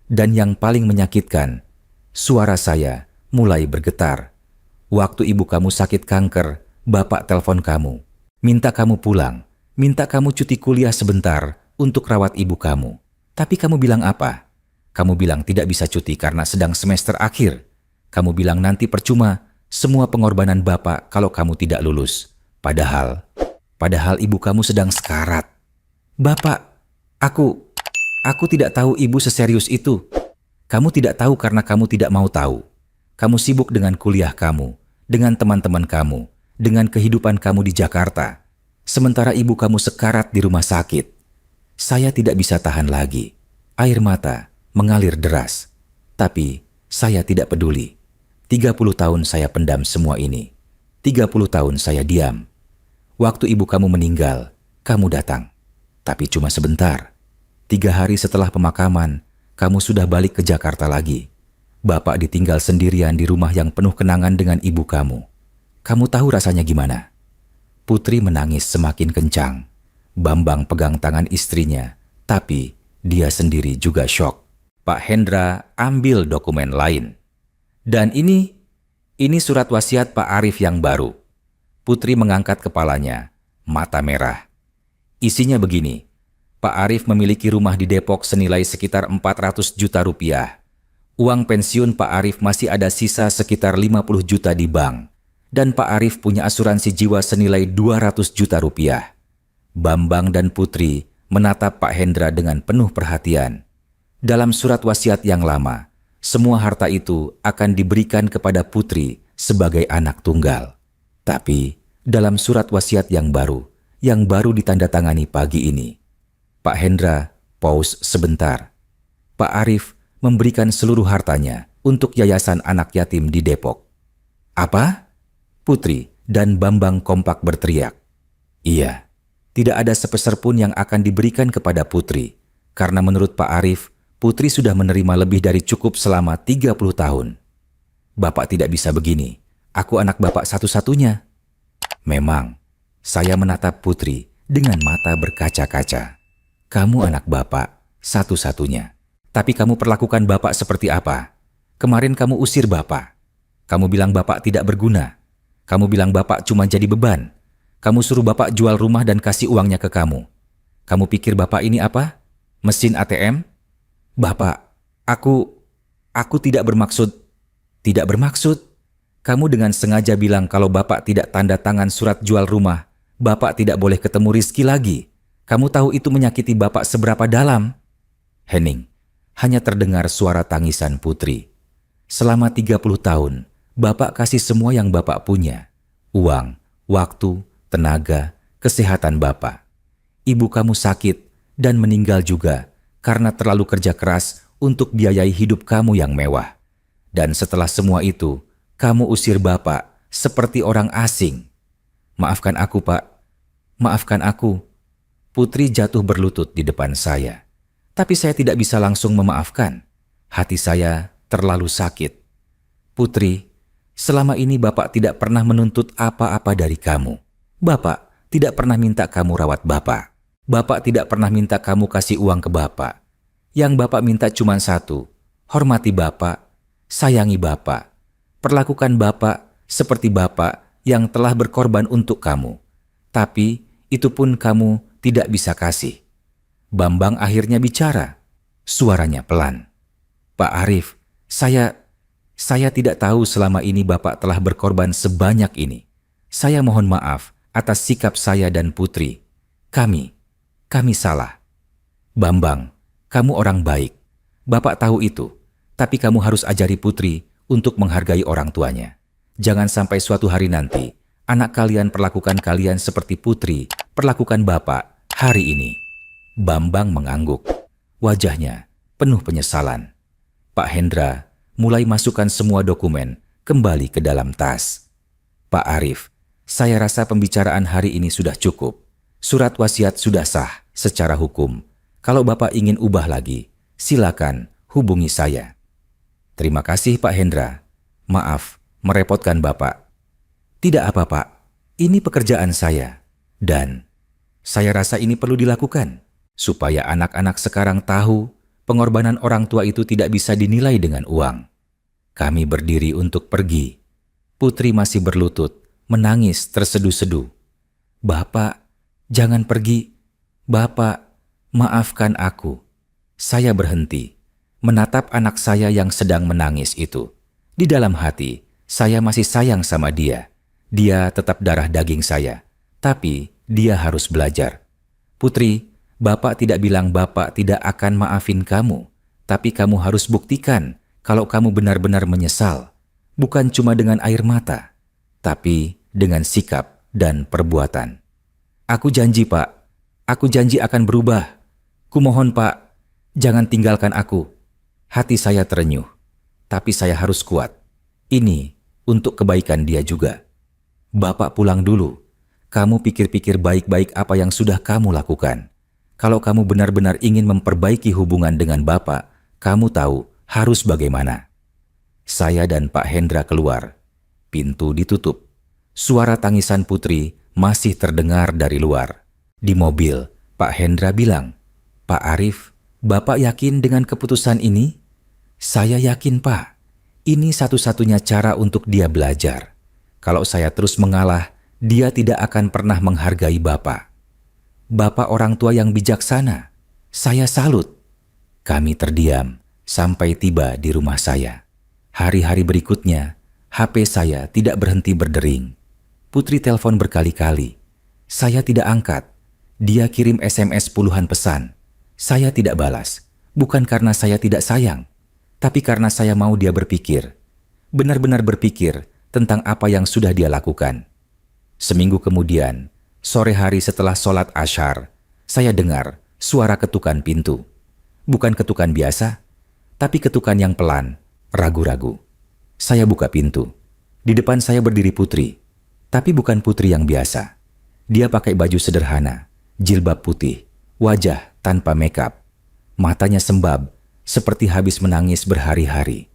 Dan yang paling menyakitkan, suara saya mulai bergetar. Waktu ibu kamu sakit kanker, Bapak telepon kamu, minta kamu pulang, minta kamu cuti kuliah sebentar untuk rawat ibu kamu. Tapi kamu bilang apa? Kamu bilang tidak bisa cuti karena sedang semester akhir. Kamu bilang nanti percuma semua pengorbanan Bapak kalau kamu tidak lulus. Padahal ibu kamu sedang sekarat. Bapak, aku tidak tahu ibu seserius itu. Kamu tidak tahu karena kamu tidak mau tahu. Kamu sibuk dengan kuliah kamu, dengan teman-teman kamu, dengan kehidupan kamu di Jakarta. Sementara ibu kamu sekarat di rumah sakit. Saya tidak bisa tahan lagi. Air mata mengalir deras. Tapi saya tidak peduli. 30 tahun saya pendam semua ini. 30 tahun saya diam. Waktu ibu kamu meninggal, kamu datang. Tapi cuma sebentar. 3 hari setelah pemakaman, kamu sudah balik ke Jakarta lagi. Bapak ditinggal sendirian di rumah yang penuh kenangan dengan ibu kamu. Kamu tahu rasanya gimana? Putri menangis semakin kencang. Bambang pegang tangan istrinya, tapi dia sendiri juga syok. Pak Hendra ambil dokumen lain. Dan ini surat wasiat Pak Arif yang baru. Putri mengangkat kepalanya, mata merah. Isinya begini, Pak Arif memiliki rumah di Depok senilai sekitar 400 juta rupiah. Uang pensiun Pak Arif masih ada sisa sekitar 50 juta di bank. Dan Pak Arif punya asuransi jiwa senilai 200 juta rupiah. Bambang dan Putri menatap Pak Hendra dengan penuh perhatian. Dalam surat wasiat yang lama, semua harta itu akan diberikan kepada Putri sebagai anak tunggal. Tapi dalam surat wasiat yang baru ditandatangani pagi ini, Pak Hendra pause sebentar. Pak Arif memberikan seluruh hartanya untuk yayasan anak yatim di Depok. Apa? Putri dan Bambang kompak berteriak. Iya. Tidak ada sepeser pun yang akan diberikan kepada Putri, karena menurut Pak Arif, Putri sudah menerima lebih dari cukup selama 30 tahun. Bapak tidak bisa begini, aku anak Bapak satu-satunya. Memang, saya menatap Putri dengan mata berkaca-kaca. Kamu anak Bapak satu-satunya. Tapi kamu perlakukan Bapak seperti apa? Kemarin kamu usir Bapak. Kamu bilang Bapak tidak berguna. Kamu bilang Bapak cuma jadi beban. Kamu suruh Bapak jual rumah dan kasih uangnya ke kamu. Kamu pikir Bapak ini apa? Mesin ATM? Bapak, aku tidak bermaksud. Tidak bermaksud? Kamu dengan sengaja bilang kalau Bapak tidak tanda tangan surat jual rumah, Bapak tidak boleh ketemu Rizky lagi. Kamu tahu itu menyakiti Bapak seberapa dalam? Hening, hanya terdengar suara tangisan Putri. Selama 30 tahun, Bapak kasih semua yang Bapak punya. Uang, waktu, tenaga, kesehatan Bapak. Ibu kamu sakit dan meninggal juga karena terlalu kerja keras untuk biayai hidup kamu yang mewah. Dan setelah semua itu, kamu usir Bapak seperti orang asing. Maafkan aku, Pak. Maafkan aku. Putri jatuh berlutut di depan saya. Tapi saya tidak bisa langsung memaafkan. Hati saya terlalu sakit. Putri, selama ini Bapak tidak pernah menuntut apa-apa dari kamu. Bapak tidak pernah minta kamu rawat Bapak. Bapak tidak pernah minta kamu kasih uang ke Bapak. Yang Bapak minta cuma satu, hormati Bapak, sayangi Bapak. Perlakukan Bapak seperti Bapak yang telah berkorban untuk kamu. Tapi itu pun kamu tidak bisa kasih. Bambang akhirnya bicara. Suaranya pelan. Pak Arif, saya tidak tahu selama ini Bapak telah berkorban sebanyak ini. Saya mohon maaf atas sikap saya dan Putri. Kami salah. Bambang, kamu orang baik. Bapak tahu itu, tapi kamu harus ajari Putri untuk menghargai orang tuanya. Jangan sampai suatu hari nanti, anak kalian perlakukan kalian seperti Putri perlakukan Bapak hari ini. Bambang mengangguk. Wajahnya penuh penyesalan. Pak Hendra mulai masukkan semua dokumen kembali ke dalam tas. Pak Arif, saya rasa pembicaraan hari ini sudah cukup. Surat wasiat sudah sah secara hukum. Kalau Bapak ingin ubah lagi, silakan hubungi saya. Terima kasih Pak Hendra. Maaf, merepotkan Bapak. Tidak apa Pak, ini pekerjaan saya. Dan saya rasa ini perlu dilakukan, supaya anak-anak sekarang tahu pengorbanan orang tua itu tidak bisa dinilai dengan uang. Kami berdiri untuk pergi. Putri masih berlutut, menangis terseduh-seduh. Bapak, jangan pergi. Bapak, maafkan aku. Saya berhenti, menatap anak saya yang sedang menangis itu. Di dalam hati, saya masih sayang sama dia. Dia tetap darah daging saya, tapi dia harus belajar. Putri, Bapak tidak bilang Bapak tidak akan maafin kamu, tapi kamu harus buktikan kalau kamu benar-benar menyesal. Bukan cuma dengan air mata, tapi dengan sikap dan perbuatan. Aku janji Pak, aku janji akan berubah. Kumohon Pak, jangan tinggalkan aku. Hati saya terenyuh, tapi saya harus kuat. Ini untuk kebaikan dia juga. Bapak pulang dulu. Kamu pikir-pikir baik-baik apa yang sudah kamu lakukan. Kalau kamu benar-benar ingin memperbaiki hubungan dengan Bapak, kamu tahu harus bagaimana. Saya dan Pak Hendra keluar. Pintu ditutup. Suara tangisan Putri masih terdengar dari luar. Di mobil, Pak Hendra bilang, Pak Arif, Bapak yakin dengan keputusan ini? Saya yakin Pak. Ini satu-satunya cara untuk dia belajar. Kalau saya terus mengalah, dia tidak akan pernah menghargai Bapak. Bapak orang tua yang bijaksana. Saya salut. Kami terdiam sampai tiba di rumah saya. Hari-hari berikutnya, HP saya tidak berhenti berdering. Putri telepon berkali-kali. Saya tidak angkat. Dia kirim SMS puluhan pesan. Saya tidak balas. Bukan karena saya tidak sayang, tapi karena saya mau dia berpikir. Benar-benar berpikir tentang apa yang sudah dia lakukan. Seminggu kemudian, sore hari setelah sholat Asyar, saya dengar suara ketukan pintu. Bukan ketukan biasa, tapi ketukan yang pelan, ragu-ragu. Saya buka pintu. Di depan saya berdiri Putri, tapi bukan Putri yang biasa. Dia pakai baju sederhana, jilbab putih, wajah tanpa makeup. Matanya sembab, seperti habis menangis berhari-hari.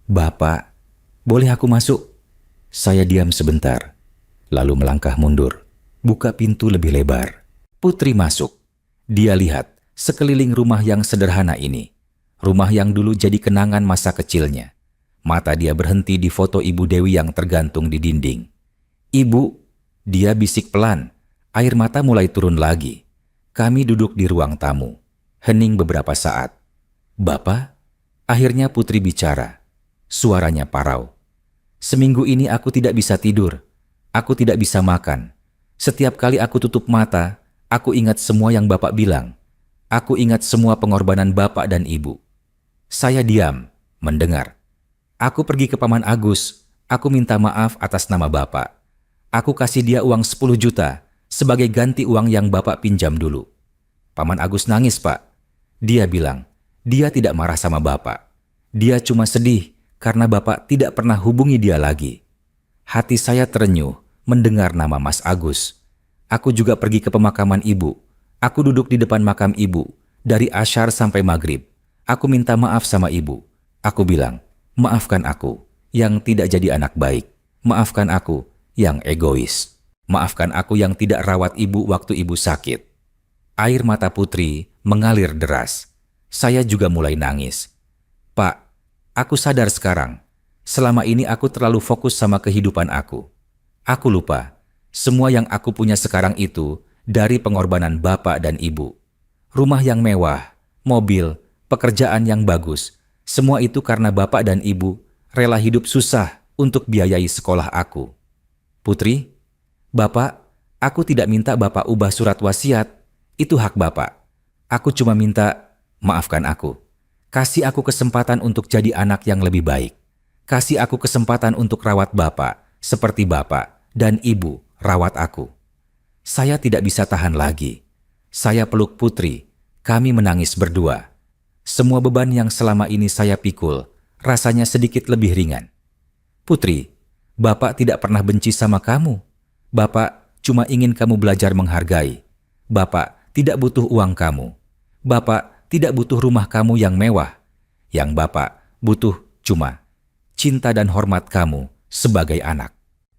Bapak, boleh aku masuk? Saya diam sebentar, lalu melangkah mundur. Buka pintu lebih lebar. Putri masuk. Dia lihat sekeliling rumah yang sederhana ini. Rumah yang dulu jadi kenangan masa kecilnya. Mata dia berhenti di foto Ibu Dewi yang tergantung di dinding. Ibu, dia bisik pelan. Air mata mulai turun lagi. Kami duduk di ruang tamu. Hening beberapa saat. Bapak? Akhirnya Putri bicara. Suaranya parau. Seminggu ini aku tidak bisa tidur. Aku tidak bisa makan. Setiap kali aku tutup mata, aku ingat semua yang Bapak bilang. Aku ingat semua pengorbanan Bapak dan Ibu. Saya diam, mendengar. Aku pergi ke Paman Agus. Aku minta maaf atas nama Bapak. Aku kasih dia uang 10 juta sebagai ganti uang yang Bapak pinjam dulu. Paman Agus nangis, Pak. Dia bilang, dia tidak marah sama Bapak. Dia cuma sedih karena Bapak tidak pernah hubungi dia lagi. Hati saya terenyuh mendengar nama Mas Agus. Aku juga pergi ke pemakaman Ibu. Aku duduk di depan makam Ibu. Dari Asyar sampai Maghrib. Aku minta maaf sama Ibu. Aku bilang, maafkan aku yang tidak jadi anak baik. Maafkan aku yang egois. Maafkan aku yang tidak rawat Ibu waktu Ibu sakit. Air mata Putri mengalir deras. Saya juga mulai nangis. Pak, aku sadar sekarang. Selama ini aku terlalu fokus sama kehidupan aku. Aku lupa. Semua yang aku punya sekarang itu dari pengorbanan Bapak dan Ibu. Rumah yang mewah, mobil, pekerjaan yang bagus. Semua itu karena Bapak dan Ibu rela hidup susah untuk biayai sekolah aku. Putri, Bapak, aku tidak minta Bapak ubah surat wasiat. Itu hak Bapak. Aku cuma minta Maafkan aku. Kasih aku kesempatan untuk jadi anak yang lebih baik. Kasih aku kesempatan untuk rawat Bapak, seperti Bapak dan Ibu rawat aku. Saya tidak bisa tahan lagi. Saya peluk Putri. Kami menangis berdua. Semua beban yang selama ini saya pikul, rasanya sedikit lebih ringan. Putri, Bapak tidak pernah benci sama kamu. Bapak cuma ingin kamu belajar menghargai. Bapak tidak butuh uang kamu. Bapak tidak butuh rumah kamu yang mewah. Yang Bapak butuh cuma cinta dan hormat kamu sebagai anak.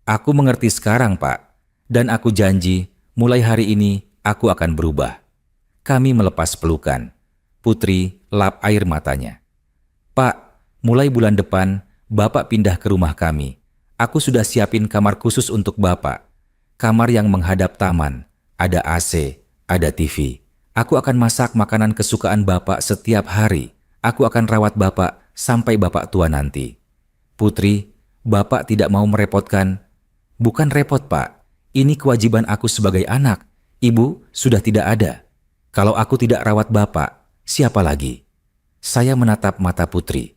Aku mengerti sekarang, Pak. Dan aku janji, mulai hari ini aku akan berubah. Kami melepas pelukan. Putri lap air matanya. Pak, mulai bulan depan, Bapak pindah ke rumah kami. Aku sudah siapin kamar khusus untuk Bapak. Kamar yang menghadap taman. Ada AC, ada TV. Aku akan masak makanan kesukaan Bapak setiap hari. Aku akan rawat Bapak sampai Bapak tua nanti. Putri, Bapak tidak mau merepotkan. Bukan repot, Pak. Ini kewajiban aku sebagai anak. Ibu sudah tidak ada. Kalau aku tidak rawat Bapak, siapa lagi? Saya menatap mata Putri.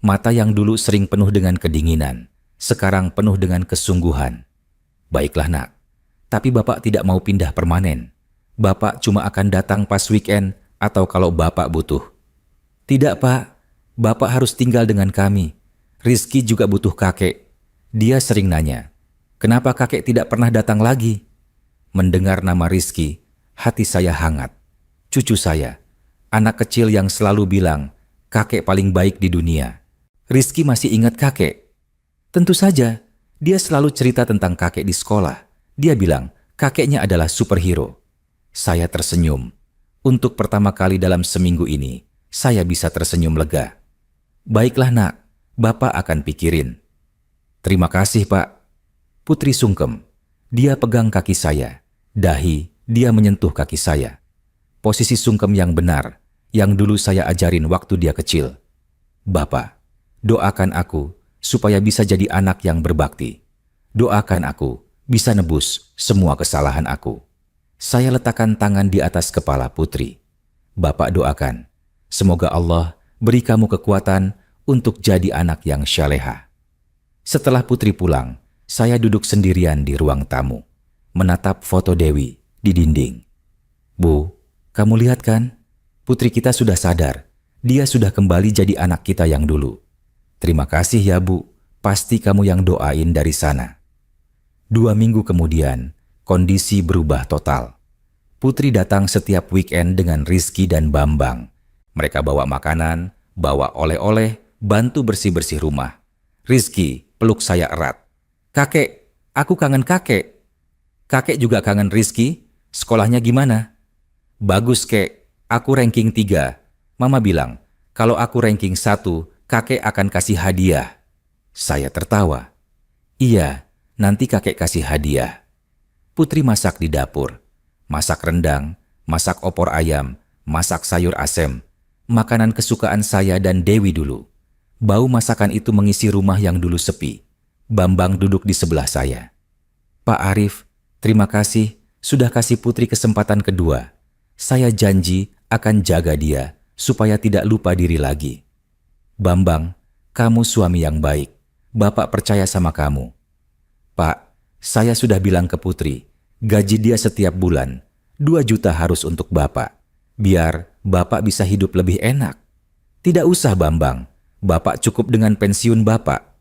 Mata yang dulu sering penuh dengan kedinginan, sekarang penuh dengan kesungguhan. Baiklah, Nak. Tapi Bapak tidak mau pindah permanen. Bapak cuma akan datang pas weekend atau kalau Bapak butuh. Tidak, Pak. Bapak harus tinggal dengan kami. Rizky juga butuh kakek. Dia sering nanya, kenapa kakek tidak pernah datang lagi? Mendengar nama Rizky, hati saya hangat. Cucu saya, anak kecil yang selalu bilang, kakek paling baik di dunia. Rizky masih ingat kakek? Tentu saja, dia selalu cerita tentang kakek di sekolah. Dia bilang, kakeknya adalah superhero. Saya tersenyum. Untuk pertama kali dalam seminggu ini, saya bisa tersenyum lega. Baiklah, Nak. Bapak akan pikirin. Terima kasih, Pak. Putri sungkem. Dia pegang kaki saya. Dahi, dia menyentuh kaki saya. Posisi sungkem yang benar, yang dulu saya ajarin waktu dia kecil. Bapak, doakan aku supaya bisa jadi anak yang berbakti. Doakan aku bisa nebus semua kesalahan aku. Saya letakkan tangan di atas kepala Putri. Bapak doakan, semoga Allah beri kamu kekuatan untuk jadi anak yang syaleha. Setelah Putri pulang, saya duduk sendirian di ruang tamu, menatap foto Dewi di dinding. Bu, kamu lihat kan? Putri kita sudah sadar. Dia sudah kembali jadi anak kita yang dulu. Terima kasih ya, Bu. Pasti kamu yang doain dari sana. 2 minggu kemudian, kondisi berubah total. Putri datang setiap weekend dengan Rizky dan Bambang. Mereka bawa makanan, bawa oleh-oleh, bantu bersih-bersih rumah. Rizky peluk saya erat. Kakek, aku kangen kakek. Kakek juga kangen Rizky. Sekolahnya gimana? Bagus, Kek. Aku ranking 3. Mama bilang, kalau aku ranking 1, kakek akan kasih hadiah. Saya tertawa. Iya, nanti kakek kasih hadiah. Putri masak di dapur. Masak rendang, masak opor ayam, masak sayur asem. Makanan kesukaan saya dan Dewi dulu. Bau masakan itu mengisi rumah yang dulu sepi. Bambang duduk di sebelah saya. Pak Arif, terima kasih sudah kasih Putri kesempatan kedua. Saya janji akan jaga dia supaya tidak lupa diri lagi. Bambang, kamu suami yang baik. Bapak percaya sama kamu. Pak, saya sudah bilang ke Putri, gaji dia setiap bulan 2 juta harus untuk Bapak. Biar Bapak bisa hidup lebih enak. Tidak usah, Bambang. Bapak cukup dengan pensiun Bapak.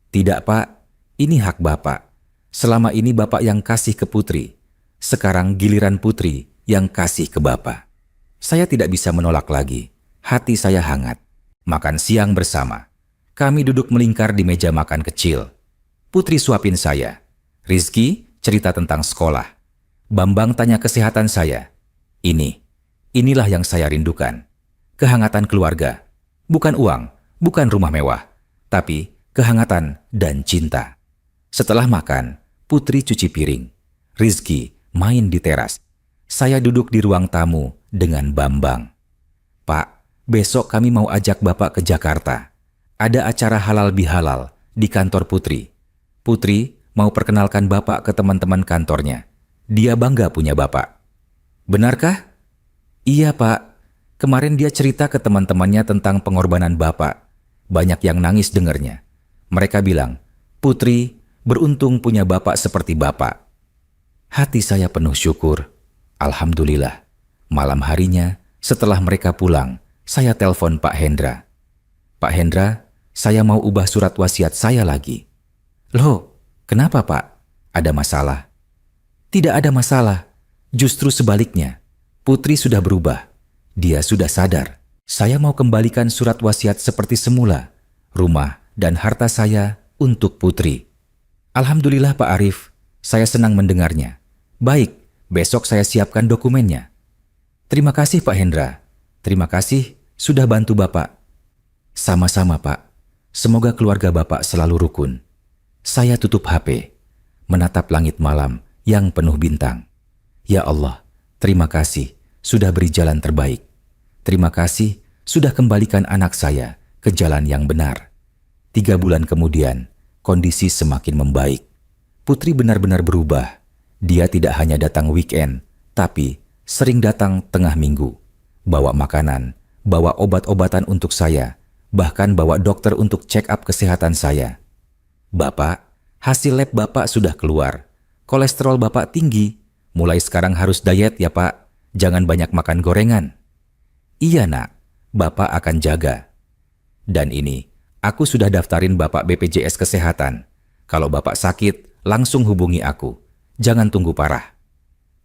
Tidak, Pak. Ini hak Bapak. Selama ini Bapak yang kasih ke Putri. Sekarang giliran Putri yang kasih ke Bapak. Saya tidak bisa menolak lagi. Hati saya hangat. Makan siang bersama. Kami duduk melingkar di meja makan kecil. Putri suapin saya. Rizky cerita tentang sekolah. Bambang tanya kesehatan saya. Inilah yang saya rindukan. Kehangatan keluarga. Bukan uang, bukan rumah mewah, tapi kehangatan dan cinta. Setelah makan, Putri cuci piring. Rizky main di teras. Saya duduk di ruang tamu dengan Bambang. Pak, besok kami mau ajak Bapak ke Jakarta. Ada acara halal bihalal di kantor Putri. Putri mau perkenalkan Bapak ke teman-teman kantornya. Dia bangga punya Bapak. Benarkah? Iya, Pak. Kemarin dia cerita ke teman-temannya tentang pengorbanan Bapak. Banyak yang nangis dengernya. Mereka bilang, "Putri, beruntung punya Bapak seperti Bapak." Hati saya penuh syukur. Alhamdulillah. Malam harinya, setelah mereka pulang, saya telepon Pak Hendra. "Pak Hendra, saya mau ubah surat wasiat saya lagi." "Loh, kenapa Pak? Ada masalah?" "Tidak ada masalah. Justru sebaliknya. Putri sudah berubah. Dia sudah sadar. Saya mau kembalikan surat wasiat seperti semula. Rumah dan harta saya untuk Putri." "Alhamdulillah Pak Arif, saya senang mendengarnya. Baik, besok saya siapkan dokumennya." "Terima kasih Pak Hendra. Terima kasih sudah bantu Bapak." "Sama-sama Pak. Semoga keluarga Bapak selalu rukun." Saya tutup HP, menatap langit malam yang penuh bintang. Ya Allah, terima kasih sudah beri jalan terbaik. Terima kasih sudah kembalikan anak saya ke jalan yang benar. 3 bulan kemudian, kondisi semakin membaik. Putri benar-benar berubah. Dia tidak hanya datang weekend, tapi sering datang tengah minggu. Bawa makanan, bawa obat-obatan untuk saya, bahkan bawa dokter untuk check up kesehatan saya. "Bapak, hasil lab Bapak sudah keluar. Kolesterol Bapak tinggi. Mulai sekarang harus diet ya Pak. Jangan banyak makan gorengan." "Iya nak, Bapak akan jaga." "Dan ini, aku sudah daftarin Bapak BPJS Kesehatan. Kalau Bapak sakit, langsung hubungi aku. Jangan tunggu parah."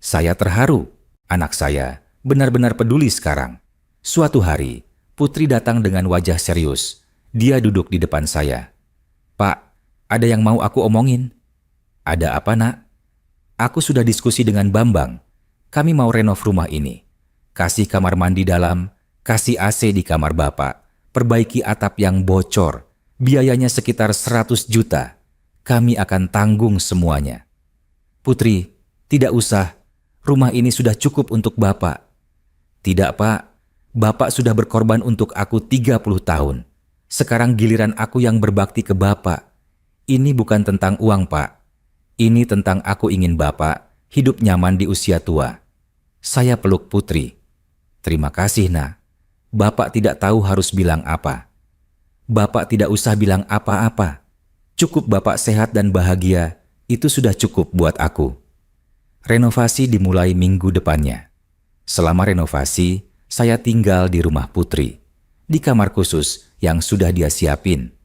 Saya terharu. Anak saya benar-benar peduli sekarang. Suatu hari, Putri datang dengan wajah serius. Dia duduk di depan saya. "Pak, ada yang mau aku omongin." "Ada apa nak?" "Aku sudah diskusi dengan Bambang. Kami mau renov rumah ini. Kasih kamar mandi dalam, kasih AC di kamar Bapak, perbaiki atap yang bocor. Biayanya sekitar 100 juta. Kami akan tanggung semuanya." "Putri, tidak usah. Rumah ini sudah cukup untuk Bapak." "Tidak Pak, Bapak sudah berkorban untuk aku 30 tahun. Sekarang giliran aku yang berbakti ke Bapak. Ini bukan tentang uang Pak. Ini tentang aku ingin Bapak hidup nyaman di usia tua." Saya peluk Putri. "Terima kasih nak. Bapak tidak tahu harus bilang apa." "Bapak tidak usah bilang apa-apa. Cukup Bapak sehat dan bahagia, itu sudah cukup buat aku." Renovasi dimulai minggu depannya. Selama renovasi, saya tinggal di rumah Putri. Di kamar khusus yang sudah dia siapin.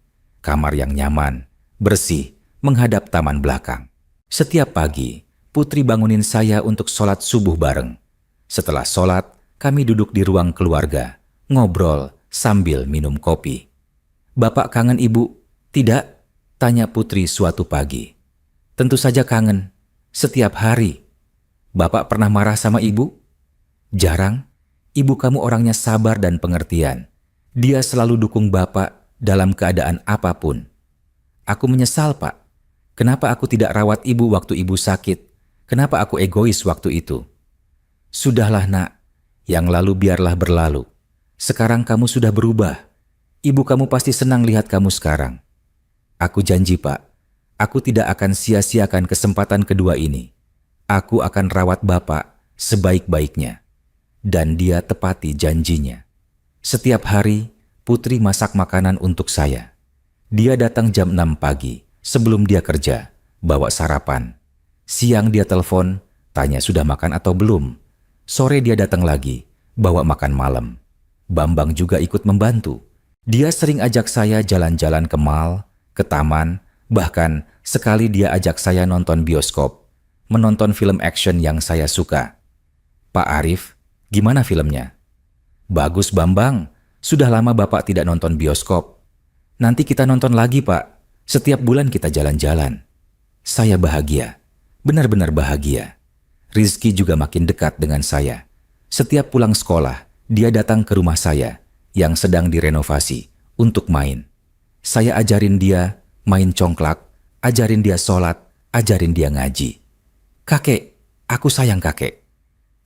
Kamar yang nyaman, bersih, menghadap taman belakang. Setiap pagi, Putri bangunin saya untuk sholat subuh bareng. Setelah sholat, kami duduk di ruang keluarga, ngobrol sambil minum kopi. "Bapak kangen Ibu?" "Tidak?" tanya Putri suatu pagi. "Tentu saja kangen. Setiap hari." "Bapak pernah marah sama Ibu?" "Jarang. Ibu kamu orangnya sabar dan pengertian. Dia selalu dukung Bapak dalam keadaan apapun." "Aku menyesal Pak. Kenapa aku tidak rawat Ibu waktu Ibu sakit? Kenapa aku egois waktu itu?" "Sudahlah nak. Yang lalu biarlah berlalu. Sekarang kamu sudah berubah. Ibu kamu pasti senang lihat kamu sekarang." "Aku janji Pak, aku tidak akan sia-siakan kesempatan kedua ini. Aku akan rawat Bapak sebaik-baiknya." Dan dia tepati janjinya. Setiap hari, Putri masak makanan untuk saya. Dia datang jam 6 pagi, sebelum dia kerja, bawa sarapan. Siang dia telepon, tanya sudah makan atau belum. Sore dia datang lagi, bawa makan malam. Bambang juga ikut membantu. Dia sering ajak saya jalan-jalan ke mall, ke taman, bahkan sekali dia ajak saya nonton bioskop, menonton film action yang saya suka. "Pak Arif, gimana filmnya?" "Bagus Bambang, sudah lama Bapak tidak nonton bioskop." "Nanti kita nonton lagi Pak, setiap bulan kita jalan-jalan." Saya bahagia, benar-benar bahagia. Rizky juga makin dekat dengan saya. Setiap pulang sekolah, dia datang ke rumah saya yang sedang direnovasi untuk main. Saya ajarin dia main congklak, ajarin dia sholat, ajarin dia ngaji. "Kakek, aku sayang kakek."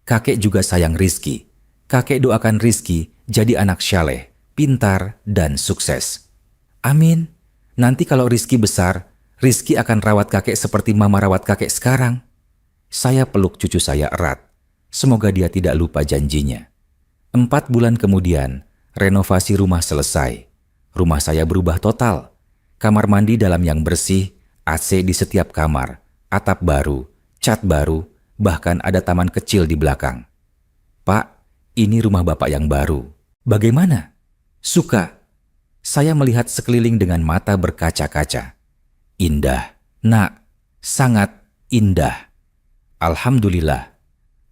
Kakek juga sayang Rizky. Kakek doakan Rizky jadi anak syaleh, pintar, dan sukses. Amin. Nanti kalau Rizky besar, Rizky akan rawat kakek seperti mama rawat kakek sekarang. Saya peluk cucu saya erat. Semoga dia tidak lupa janjinya. 4 bulan kemudian, renovasi rumah selesai. Rumah saya berubah total. Kamar mandi dalam yang bersih, AC di setiap kamar, atap baru, cat baru, bahkan ada taman kecil di belakang. Pak, ini rumah Bapak yang baru. Bagaimana? Suka. Saya melihat sekeliling dengan mata berkaca-kaca. Indah, Nak. Sangat indah. Alhamdulillah.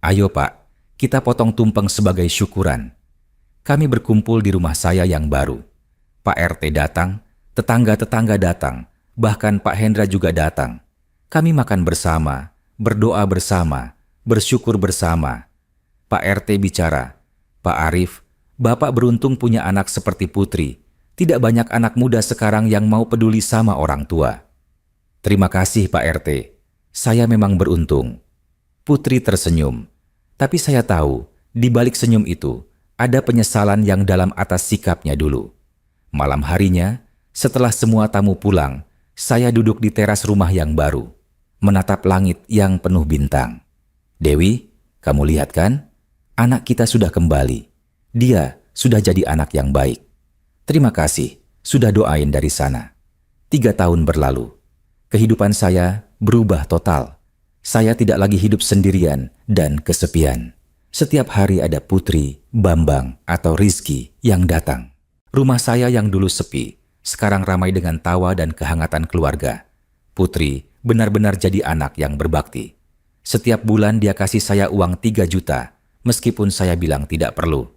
Ayo Pak, kita potong tumpeng sebagai syukuran. Kami berkumpul di rumah saya yang baru. Pak RT datang, tetangga-tetangga datang, bahkan Pak Hendra juga datang. Kami makan bersama, berdoa bersama, bersyukur bersama. Pak RT bicara, Pak Arif, Bapak beruntung punya anak seperti Putri. Tidak banyak anak muda sekarang yang mau peduli sama orang tua. Terima kasih Pak RT, saya memang beruntung. Putri tersenyum, tapi saya tahu di balik senyum itu ada penyesalan yang dalam atas sikapnya dulu. Malam harinya, setelah semua tamu pulang, saya duduk di teras rumah yang baru, menatap langit yang penuh bintang. Dewi, kamu lihat kan? Anak kita sudah kembali. Dia sudah jadi anak yang baik. Terima kasih, sudah doain dari sana. 3 tahun berlalu. Kehidupan saya berubah total. Saya tidak lagi hidup sendirian dan kesepian. Setiap hari ada Putri, Bambang, atau Rizky yang datang. Rumah saya yang dulu sepi, sekarang ramai dengan tawa dan kehangatan keluarga. Putri benar-benar jadi anak yang berbakti. Setiap bulan dia kasih saya uang 3 juta, meskipun saya bilang tidak perlu.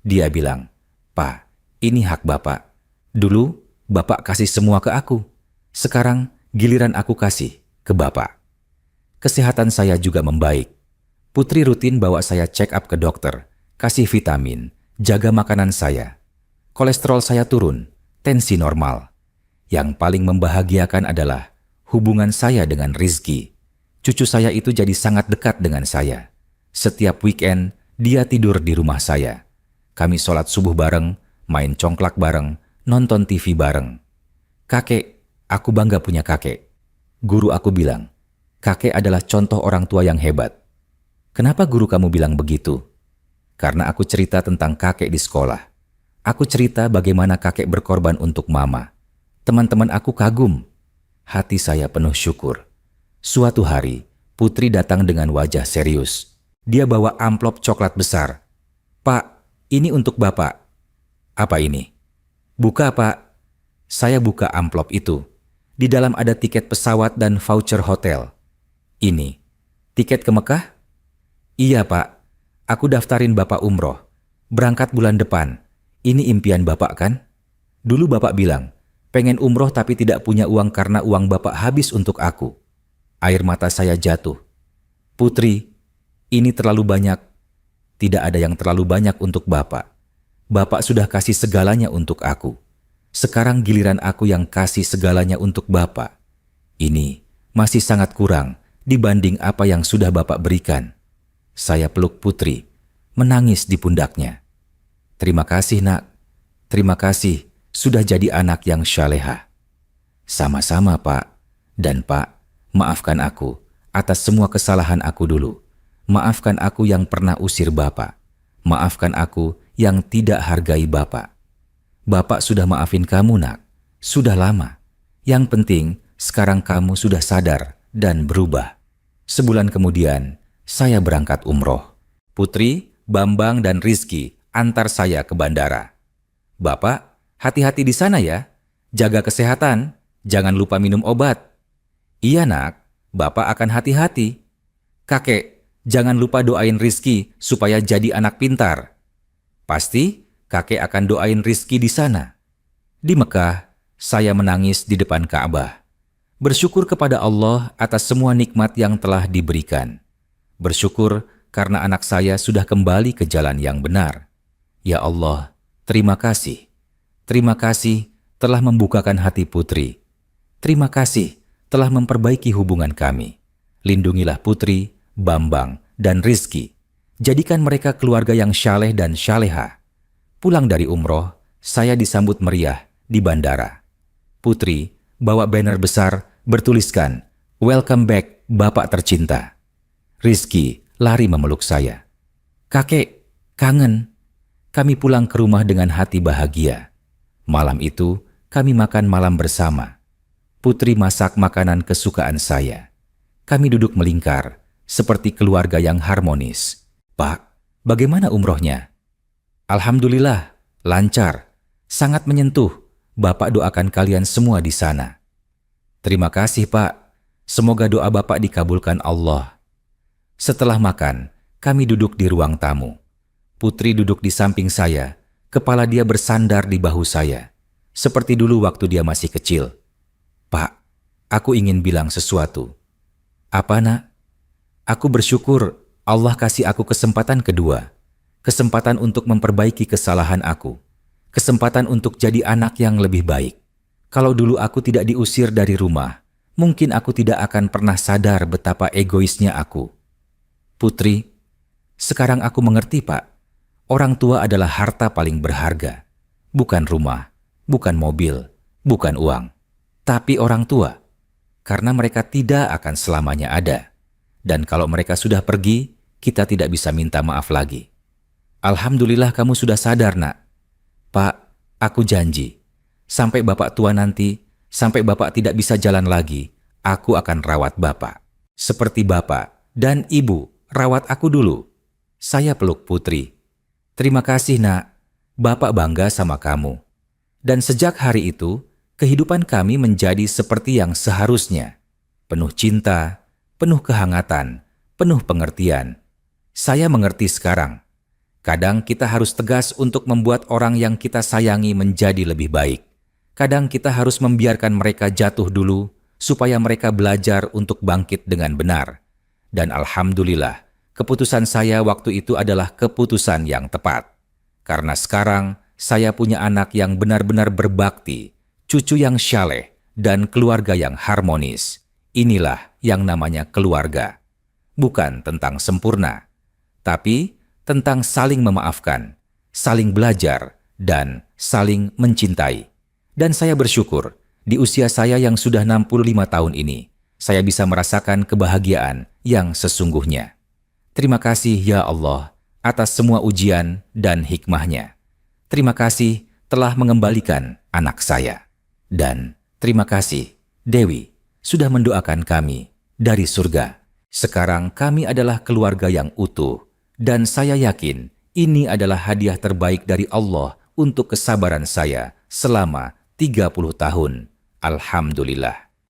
Dia bilang, Pak, ini hak Bapak. Dulu, Bapak kasih semua ke aku. Sekarang, giliran aku kasih ke Bapak. Kesehatan saya juga membaik. Putri rutin bawa saya check up ke dokter, kasih vitamin, jaga makanan saya. Kolesterol saya turun, tensi normal. Yang paling membahagiakan adalah hubungan saya dengan Rizky. Cucu saya itu jadi sangat dekat dengan saya. Setiap weekend, dia tidur di rumah saya. Kami sholat subuh bareng, main congklak bareng, nonton TV bareng. Kakek, aku bangga punya kakek. Guru aku bilang, kakek adalah contoh orang tua yang hebat. Kenapa guru kamu bilang begitu? Karena aku cerita tentang kakek di sekolah. Aku cerita bagaimana kakek berkorban untuk mama. Teman-teman aku kagum. Hati saya penuh syukur. Suatu hari, Putri datang dengan wajah serius. Dia bawa amplop coklat besar. Pak, ini untuk Bapak. Apa ini? Buka, Pak. Saya buka amplop itu. Di dalam ada tiket pesawat dan voucher hotel. Ini, tiket ke Mekah? Iya, Pak. Aku daftarin Bapak umroh. Berangkat bulan depan. Ini impian Bapak kan? Dulu Bapak bilang, pengen umroh tapi tidak punya uang karena uang Bapak habis untuk aku. Air mata saya jatuh. Putri, ini terlalu banyak. Tidak ada yang terlalu banyak untuk Bapak. Bapak sudah kasih segalanya untuk aku. Sekarang giliran aku yang kasih segalanya untuk Bapak. Ini masih sangat kurang dibanding apa yang sudah Bapak berikan. Saya peluk Putri, menangis di pundaknya. Terima kasih, Nak. Terima kasih sudah jadi anak yang syalehah. Sama-sama, Pak. Dan Pak, maafkan aku atas semua kesalahan aku dulu. Maafkan aku yang pernah usir Bapak. Maafkan aku yang tidak hargai Bapak. Bapak sudah maafin kamu, Nak. Sudah lama. Yang penting, sekarang kamu sudah sadar dan berubah. Sebulan kemudian, saya berangkat umroh. Putri, Bambang, dan Rizky antar saya ke bandara. Bapak, hati-hati di sana ya. Jaga kesehatan. Jangan lupa minum obat. Iya, Nak. Bapak akan hati-hati. Kakek, jangan lupa doain Rizky supaya jadi anak pintar. Pasti kakek akan doain Rizky di sana. Di Mekah, saya menangis di depan Ka'bah. Bersyukur kepada Allah atas semua nikmat yang telah diberikan. Bersyukur karena anak saya sudah kembali ke jalan yang benar. Ya Allah, terima kasih. Terima kasih telah membukakan hati Putri. Terima kasih telah memperbaiki hubungan kami. Lindungilah Putri, Bambang, dan Rizky. Jadikan mereka keluarga yang syaleh dan syalehah. Pulang dari umroh, saya disambut meriah di bandara. Putri bawa banner besar bertuliskan, "Welcome back, Bapak tercinta." Rizky lari memeluk saya. Kakek, kangen. Kami pulang ke rumah dengan hati bahagia. Malam itu, kami makan malam bersama. Putri masak makanan kesukaan saya. Kami duduk melingkar, seperti keluarga yang harmonis. Pak, bagaimana umrohnya? Alhamdulillah, lancar, sangat menyentuh. Bapak doakan kalian semua di sana. Terima kasih, Pak. Semoga doa Bapak dikabulkan Allah. Setelah makan, kami duduk di ruang tamu. Putri duduk di samping saya, kepala dia bersandar di bahu saya, seperti dulu waktu dia masih kecil. Pak, aku ingin bilang sesuatu. Apa, Nak? Aku bersyukur Allah kasih aku kesempatan kedua, kesempatan untuk memperbaiki kesalahan aku, kesempatan untuk jadi anak yang lebih baik. Kalau dulu aku tidak diusir dari rumah, mungkin aku tidak akan pernah sadar betapa egoisnya aku. Putri, sekarang aku mengerti, Pak. Orang tua adalah harta paling berharga. Bukan rumah, bukan mobil, bukan uang. Tapi orang tua. Karena mereka tidak akan selamanya ada. Dan kalau mereka sudah pergi, kita tidak bisa minta maaf lagi. Alhamdulillah kamu sudah sadar, Nak. Pak, aku janji. Sampai Bapak tua nanti, sampai Bapak tidak bisa jalan lagi, aku akan rawat Bapak. Seperti Bapak dan Ibu rawat aku dulu. Saya peluk Putri. Terima kasih, Nak. Bapak bangga sama kamu. Dan sejak hari itu, kehidupan kami menjadi seperti yang seharusnya. Penuh cinta, penuh kehangatan, penuh pengertian. Saya mengerti sekarang. Kadang kita harus tegas untuk membuat orang yang kita sayangi menjadi lebih baik. Kadang kita harus membiarkan mereka jatuh dulu, supaya mereka belajar untuk bangkit dengan benar. Dan alhamdulillah, keputusan saya waktu itu adalah keputusan yang tepat. Karena sekarang saya punya anak yang benar-benar berbakti, cucu yang syaleh, dan keluarga yang harmonis. Inilah yang namanya keluarga. Bukan tentang sempurna, tapi tentang saling memaafkan, saling belajar, dan saling mencintai. Dan saya bersyukur, di usia saya yang sudah 65 tahun ini, saya bisa merasakan kebahagiaan yang sesungguhnya. Terima kasih ya Allah atas semua ujian dan hikmahnya. Terima kasih telah mengembalikan anak saya. Dan terima kasih Dewi sudah mendoakan kami dari surga. Sekarang kami adalah keluarga yang utuh. Dan saya yakin ini adalah hadiah terbaik dari Allah untuk kesabaran saya selama 30 tahun. Alhamdulillah.